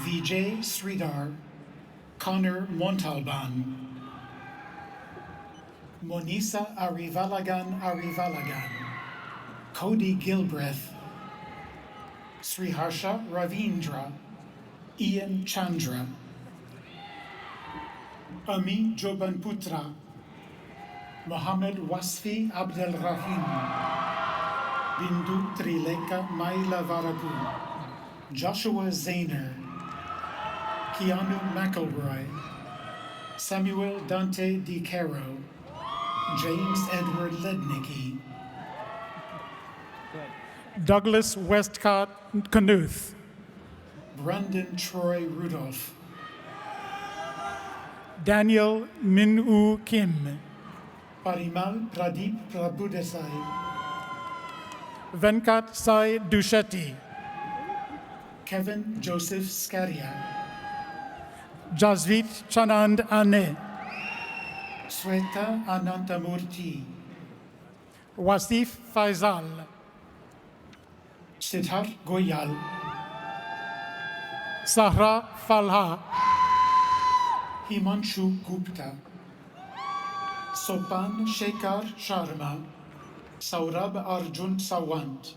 Speaker 6: Vijay Sridhar, Connor Montalban, Monisa Arivalagan, Cody Gilbreth, Sriharsha Ravindra, Ian Chandra, Ami Jobanputra, Mohammed Wasfi Abdel Rahim, Bindu Trileka Maila Varapu, Joshua Zayner, Keanu McElroy, Samuel Dante Di Caro, James Edward Lednicki,
Speaker 5: Douglas Westcott Knuth,
Speaker 6: Brandon Troy Rudolph,
Speaker 5: Daniel Min-U Kim,
Speaker 6: Parimal Pradeep Prabhudesai,
Speaker 5: Venkat Sai Dushetty,
Speaker 6: Kevin Joseph Scaria,
Speaker 5: Jasvit Chanand Ane,
Speaker 6: Sweta Anantamurthy,
Speaker 5: Wasif Faisal,
Speaker 6: Siddharth Goyal,
Speaker 5: Sahra Falha,
Speaker 6: Himanshu Gupta, Sopan Shekhar Sharma, Saurabh Arjun Sawant,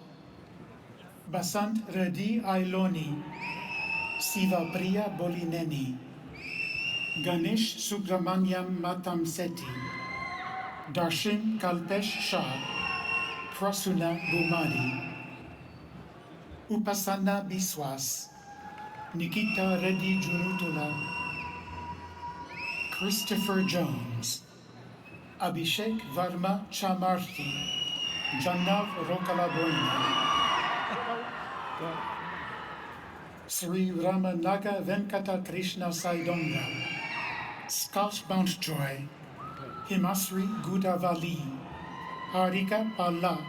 Speaker 6: Basant Reddy Ailoni, Siva Priya Bolineni, Ganesh Subramanyam Matamseti, Darshan Kalpesh Shah, Prasuna Bumadi, Upasana Biswas, Nikita Reddy Junutula, Christopher Jones, Abhishek Varma Chamarthi, Jannav Rokalaboina, Sri Ramanaga Venkata Krishna Saidonga, Scott Mountjoy, Himasri Gudavali, Harika Palla,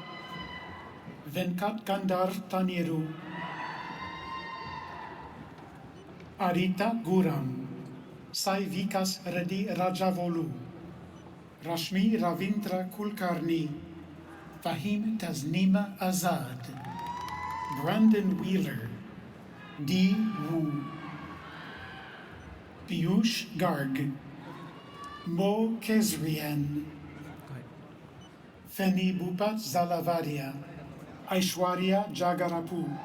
Speaker 6: Venkat Gandhar Taniru, Arita Guram, Sai Vikas Reddy Rajavolu, Rashmi Ravindra Kulkarni, Fahim Tasnima Azad, Brandon Wheeler, D. Wu, Piyush Garg, Mo Kezrian, Feni Bhupat Zalavaria, Aishwarya Jagarapu,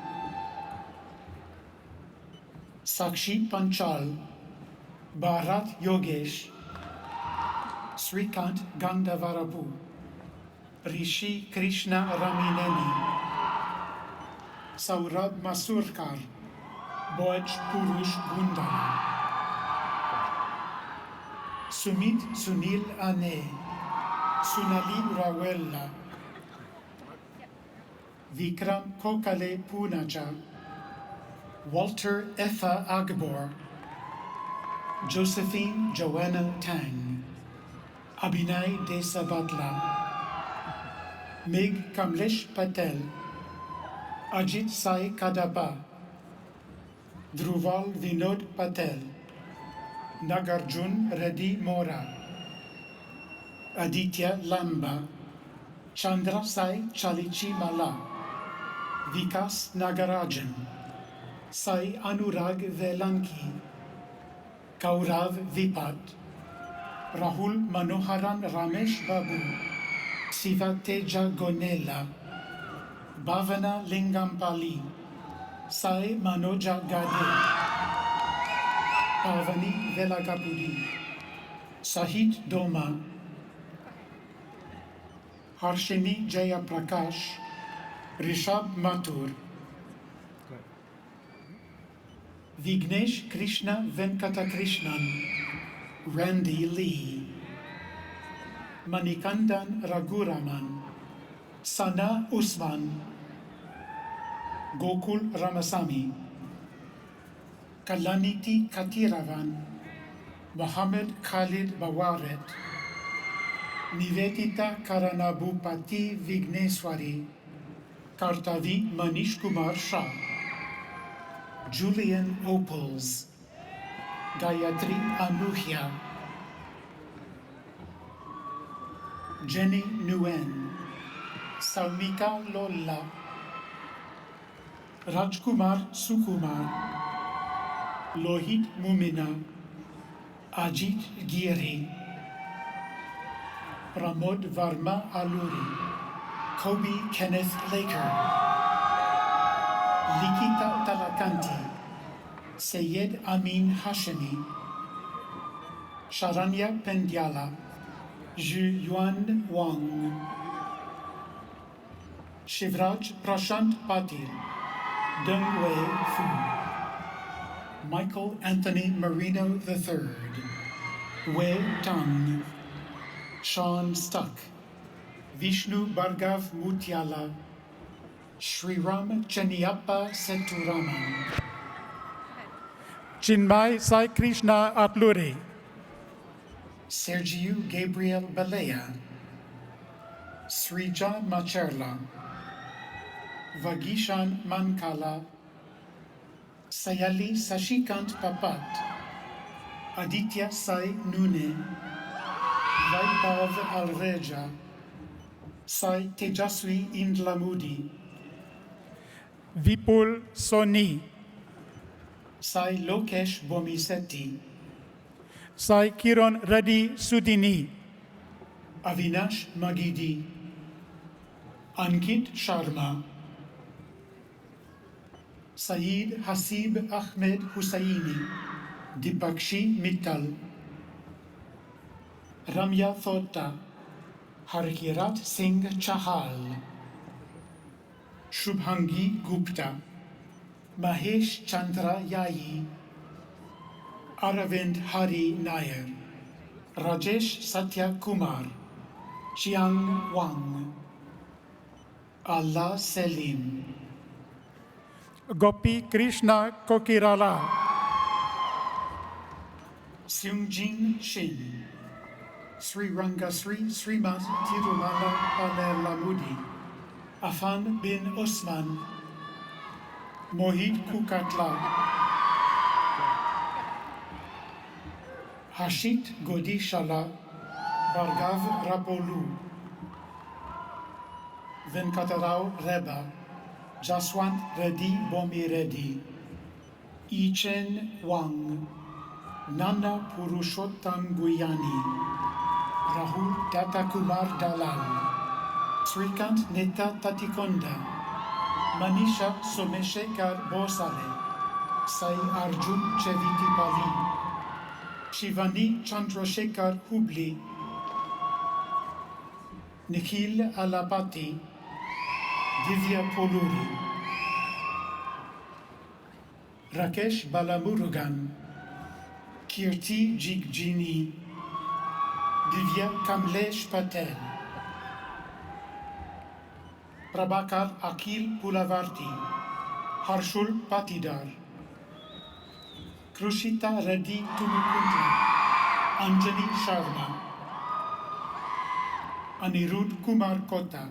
Speaker 6: Sakshi Panchal, Bharat Yogesh, Srikant Gandhavarapu, Rishi Krishna Ramineni, Saurabh Masurkar, Boj Purush Gundala, Sumit Sunil Ane, Sunali Rawella, Vikram Kokale Punacha, Walter Effa Agbor, Josephine Joanna Tang, Abhinay Desabatla, Meg Kamlesh Patel, Ajit Sai Kadapa, Dhruval Vinod Patel, Nagarjun Reddy Mora, Aditya Lamba, Chandra Sai Chalichi Mala, Vikas Nagarajan, Sai Anurag Velanki, Kaurav Vipat, Rahul Manoharan Ramesh Babu, Sivateja Gonela, Bhavana Lingampali, Sai Manoja Gade, Pavani Velagapudi, Sahit Doma, Harshini Jaya Prakash, Rishab Mathur, Vignesh Krishna Venkata Krishnan, Randy Lee, Manikandan Raghuraman, Sana Usman, Gokul Ramasamy, Kalaniti Katiravan, Mohammed Khalid Bawaret, Nivetita Karanabhupati Vigneswari, Kartavi Manish Kumar Shah, Julian Opals, Gayatri Anuhya, Jenny Nguyen, Saumika Lolla, Rajkumar Sukumar, Lohit Mumina, Ajit Giri, Pramod Varma Aluri, Kobe Kenneth Laker, Likita Talakanti, Sayed Amin Hashemi, Sharanya Pendyala, Zhu Yuan Wang, Shivraj Prashant Patil, Dongwei Fu, Michael Anthony Marino III, Wei Tang, Sean Stuck, Vishnu Bhargav Mutiala, Sriram Cheniappa Seturaman,
Speaker 5: Chinmay Sai Krishna Atluri,
Speaker 6: Sergio Gabriel Balea, Srija Macherla, Vagishan Mankala, Sayali Sashikant Papat, Aditya Sai Nune, Vaibhav Alreja, Sai Tejaswi Indlamudi,
Speaker 5: Vipul Soni,
Speaker 6: Sai Lokesh Bomiseti,
Speaker 5: Sai Kiron Reddy Sudini,
Speaker 6: Avinash Magidi, Ankit Sharma, Saeed Hasib Ahmed Hussaini, Dipakshi Mittal, Ramya Thota, Harkirat Singh Chahal, Shubhangi Gupta, Mahesh Chandra Yai, Aravind Hari Nair, Rajesh Satya Kumar, Chiang Wang, Allah Selim,
Speaker 5: Gopi Krishna Kokirala,
Speaker 6: Seungjin Shin, Sri Rangasri Srimat Tirumala Panelamudi, Afan bin Osman, Mohit Kukatla, Hashit Godishala, Bhargav Rapolu, Venkatarao Reba, Jaswant Reddy Bomi Reddy, Ichen Wang, Nana Purushottam Guyani, Rahul Datakumar Dalal, Srikant Neta Tatikonda, Manisha Someshekar Bosale, Sai Arjun Chevitipali, Shivani Chandrasekhar Hubli, Nikhil Alapati, Divya Poluri, Rakesh Balamurugan, Kirti Jigjini, Divya Kamlesh Patel, Prabhakar Akil Pulavarti, Harshul Patidar, Krushita Reddy Tumukunta, Anjali Sharma, Anirudh Kumar Kota,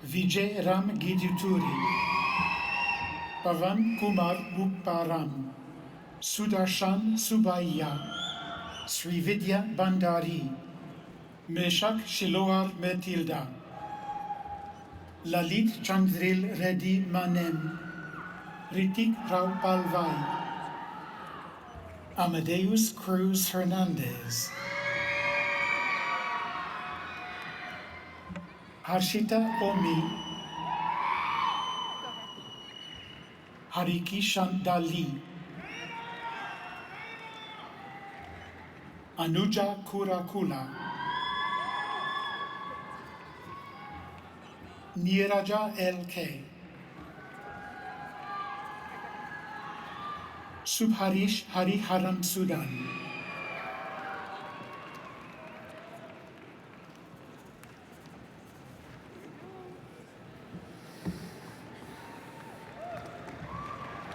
Speaker 6: Vijay Ram Giduturi, Pavan Kumar Mukparam, Sudarshan Subaiya, Srividya Bandari, Meshak Shilohar Metilda, Lalit Chandril Reddy Manem, Ritik Rao Palvai, Amadeus Cruz Hernandez, Harshita Omi, Harikishan Dali, Anuja Kurakula, Niraja LK, Subharish Hariharan Sudan,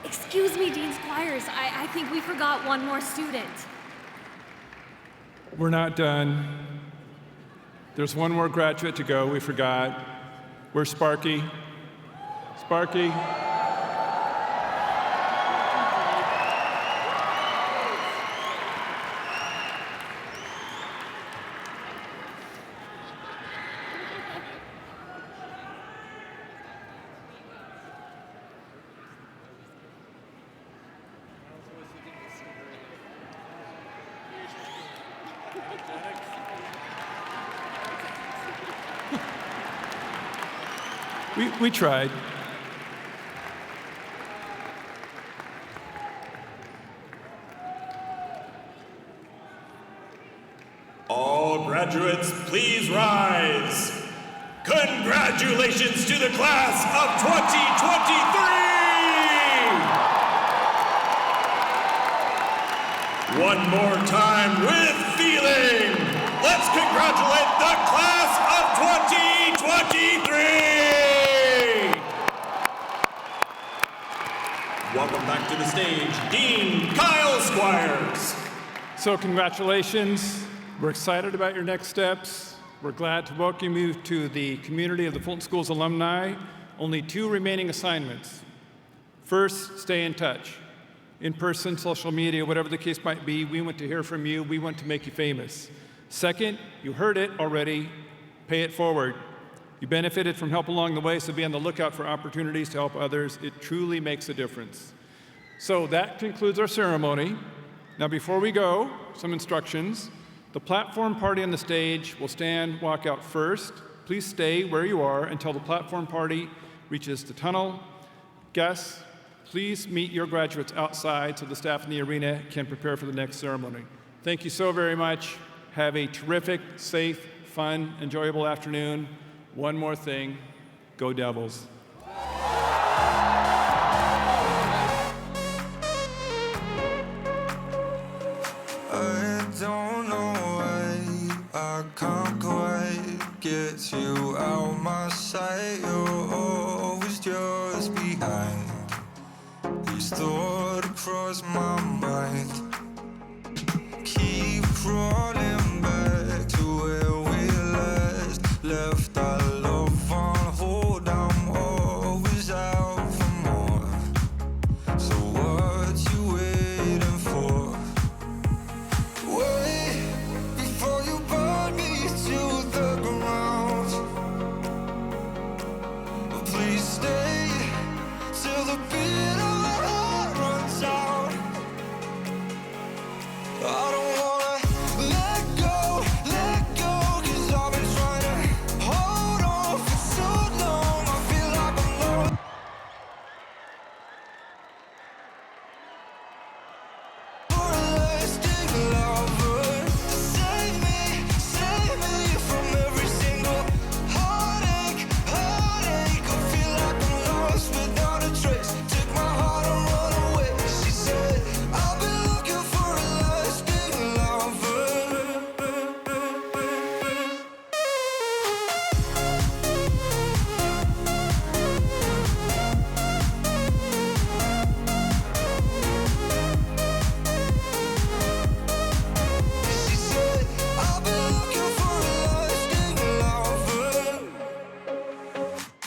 Speaker 2: Excuse me, Dean Squires. I think we forgot one more student.
Speaker 20: We're not done. There's one more graduate to go we forgot. Where's Sparky? Sparky? We tried.
Speaker 1: All graduates, please rise. Congratulations to the class of 2023! One more time with feeling. Let's congratulate the class of 2023! Welcome back to the stage, Dean Kyle Squires.
Speaker 20: So congratulations. We're excited about your next steps. We're glad to welcome you to the community of the Fulton Schools alumni. Only 2 remaining assignments. First, stay in touch. In person, social media, whatever the case might be, we want to hear from you. We want to make you famous. Second, you heard it already, pay it forward. You benefited from help along the way, so be on the lookout for opportunities to help others. It truly makes a difference. So that concludes our ceremony. Now before we go, some instructions. The platform party on the stage will walk out first. Please stay where you are until the platform party reaches the tunnel. Guests, please meet your graduates outside so the staff in the arena can prepare for the next ceremony. Thank you so very much. Have a terrific, safe, fun, enjoyable afternoon. One more thing, go Devils.
Speaker 4: I don't know why I can't quite get you out my sight. You're always just behind. These thoughts cross my mind. Keep crawling back to where we left our love on hold. I'm always out for more. So what you waiting for? Wait before you burn me to the ground. Please stay till the beat of my heart runs out. I don't wanna let go, 'cause I've been trying to hold on for so long. I feel like I'm lost. For a lasting lover, save me from every single heartache. I feel like I'm lost without a trace. Took my heart and run away. She said, I've been looking for a lasting lover. She said, I've been looking for a lasting lover.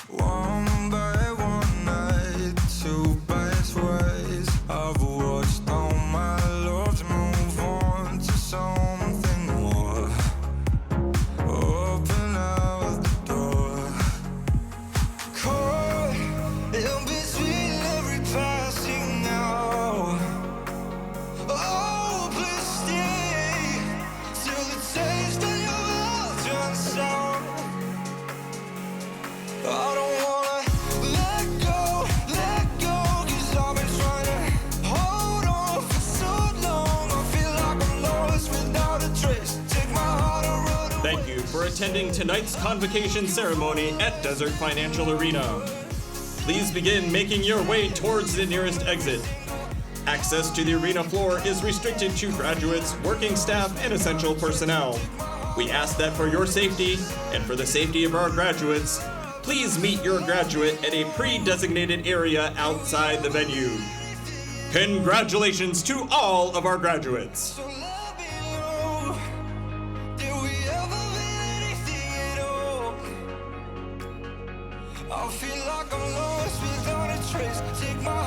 Speaker 4: One by one night, 2 by twice, I've watched all my loves move on to something more. Open out the door. Caught in between every passing hour. Oh, please stay till the taste of your mouth turns sour. I don't wanna let go, 'cause I've been trying to hold on for so long. I feel like I'm lost without a trace. Take my heart and run away.
Speaker 1: Thank you for attending tonight's convocation ceremony at Desert Financial Arena. Please begin making your way towards the nearest exit. Access to the arena floor is restricted to graduates, working staff, and essential personnel. We ask that for your safety and for the safety of our graduates, please meet your graduate at a pre-designated area outside the venue. Congratulations to all of our graduates.
Speaker 4: Did we ever mean anything at all? I feel like I'm lost without a trace. Take my